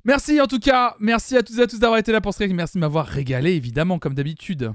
Merci en tout cas. Merci à toutes et à tous d'avoir été là pour ce récit. Merci de m'avoir régalé évidemment comme d'habitude.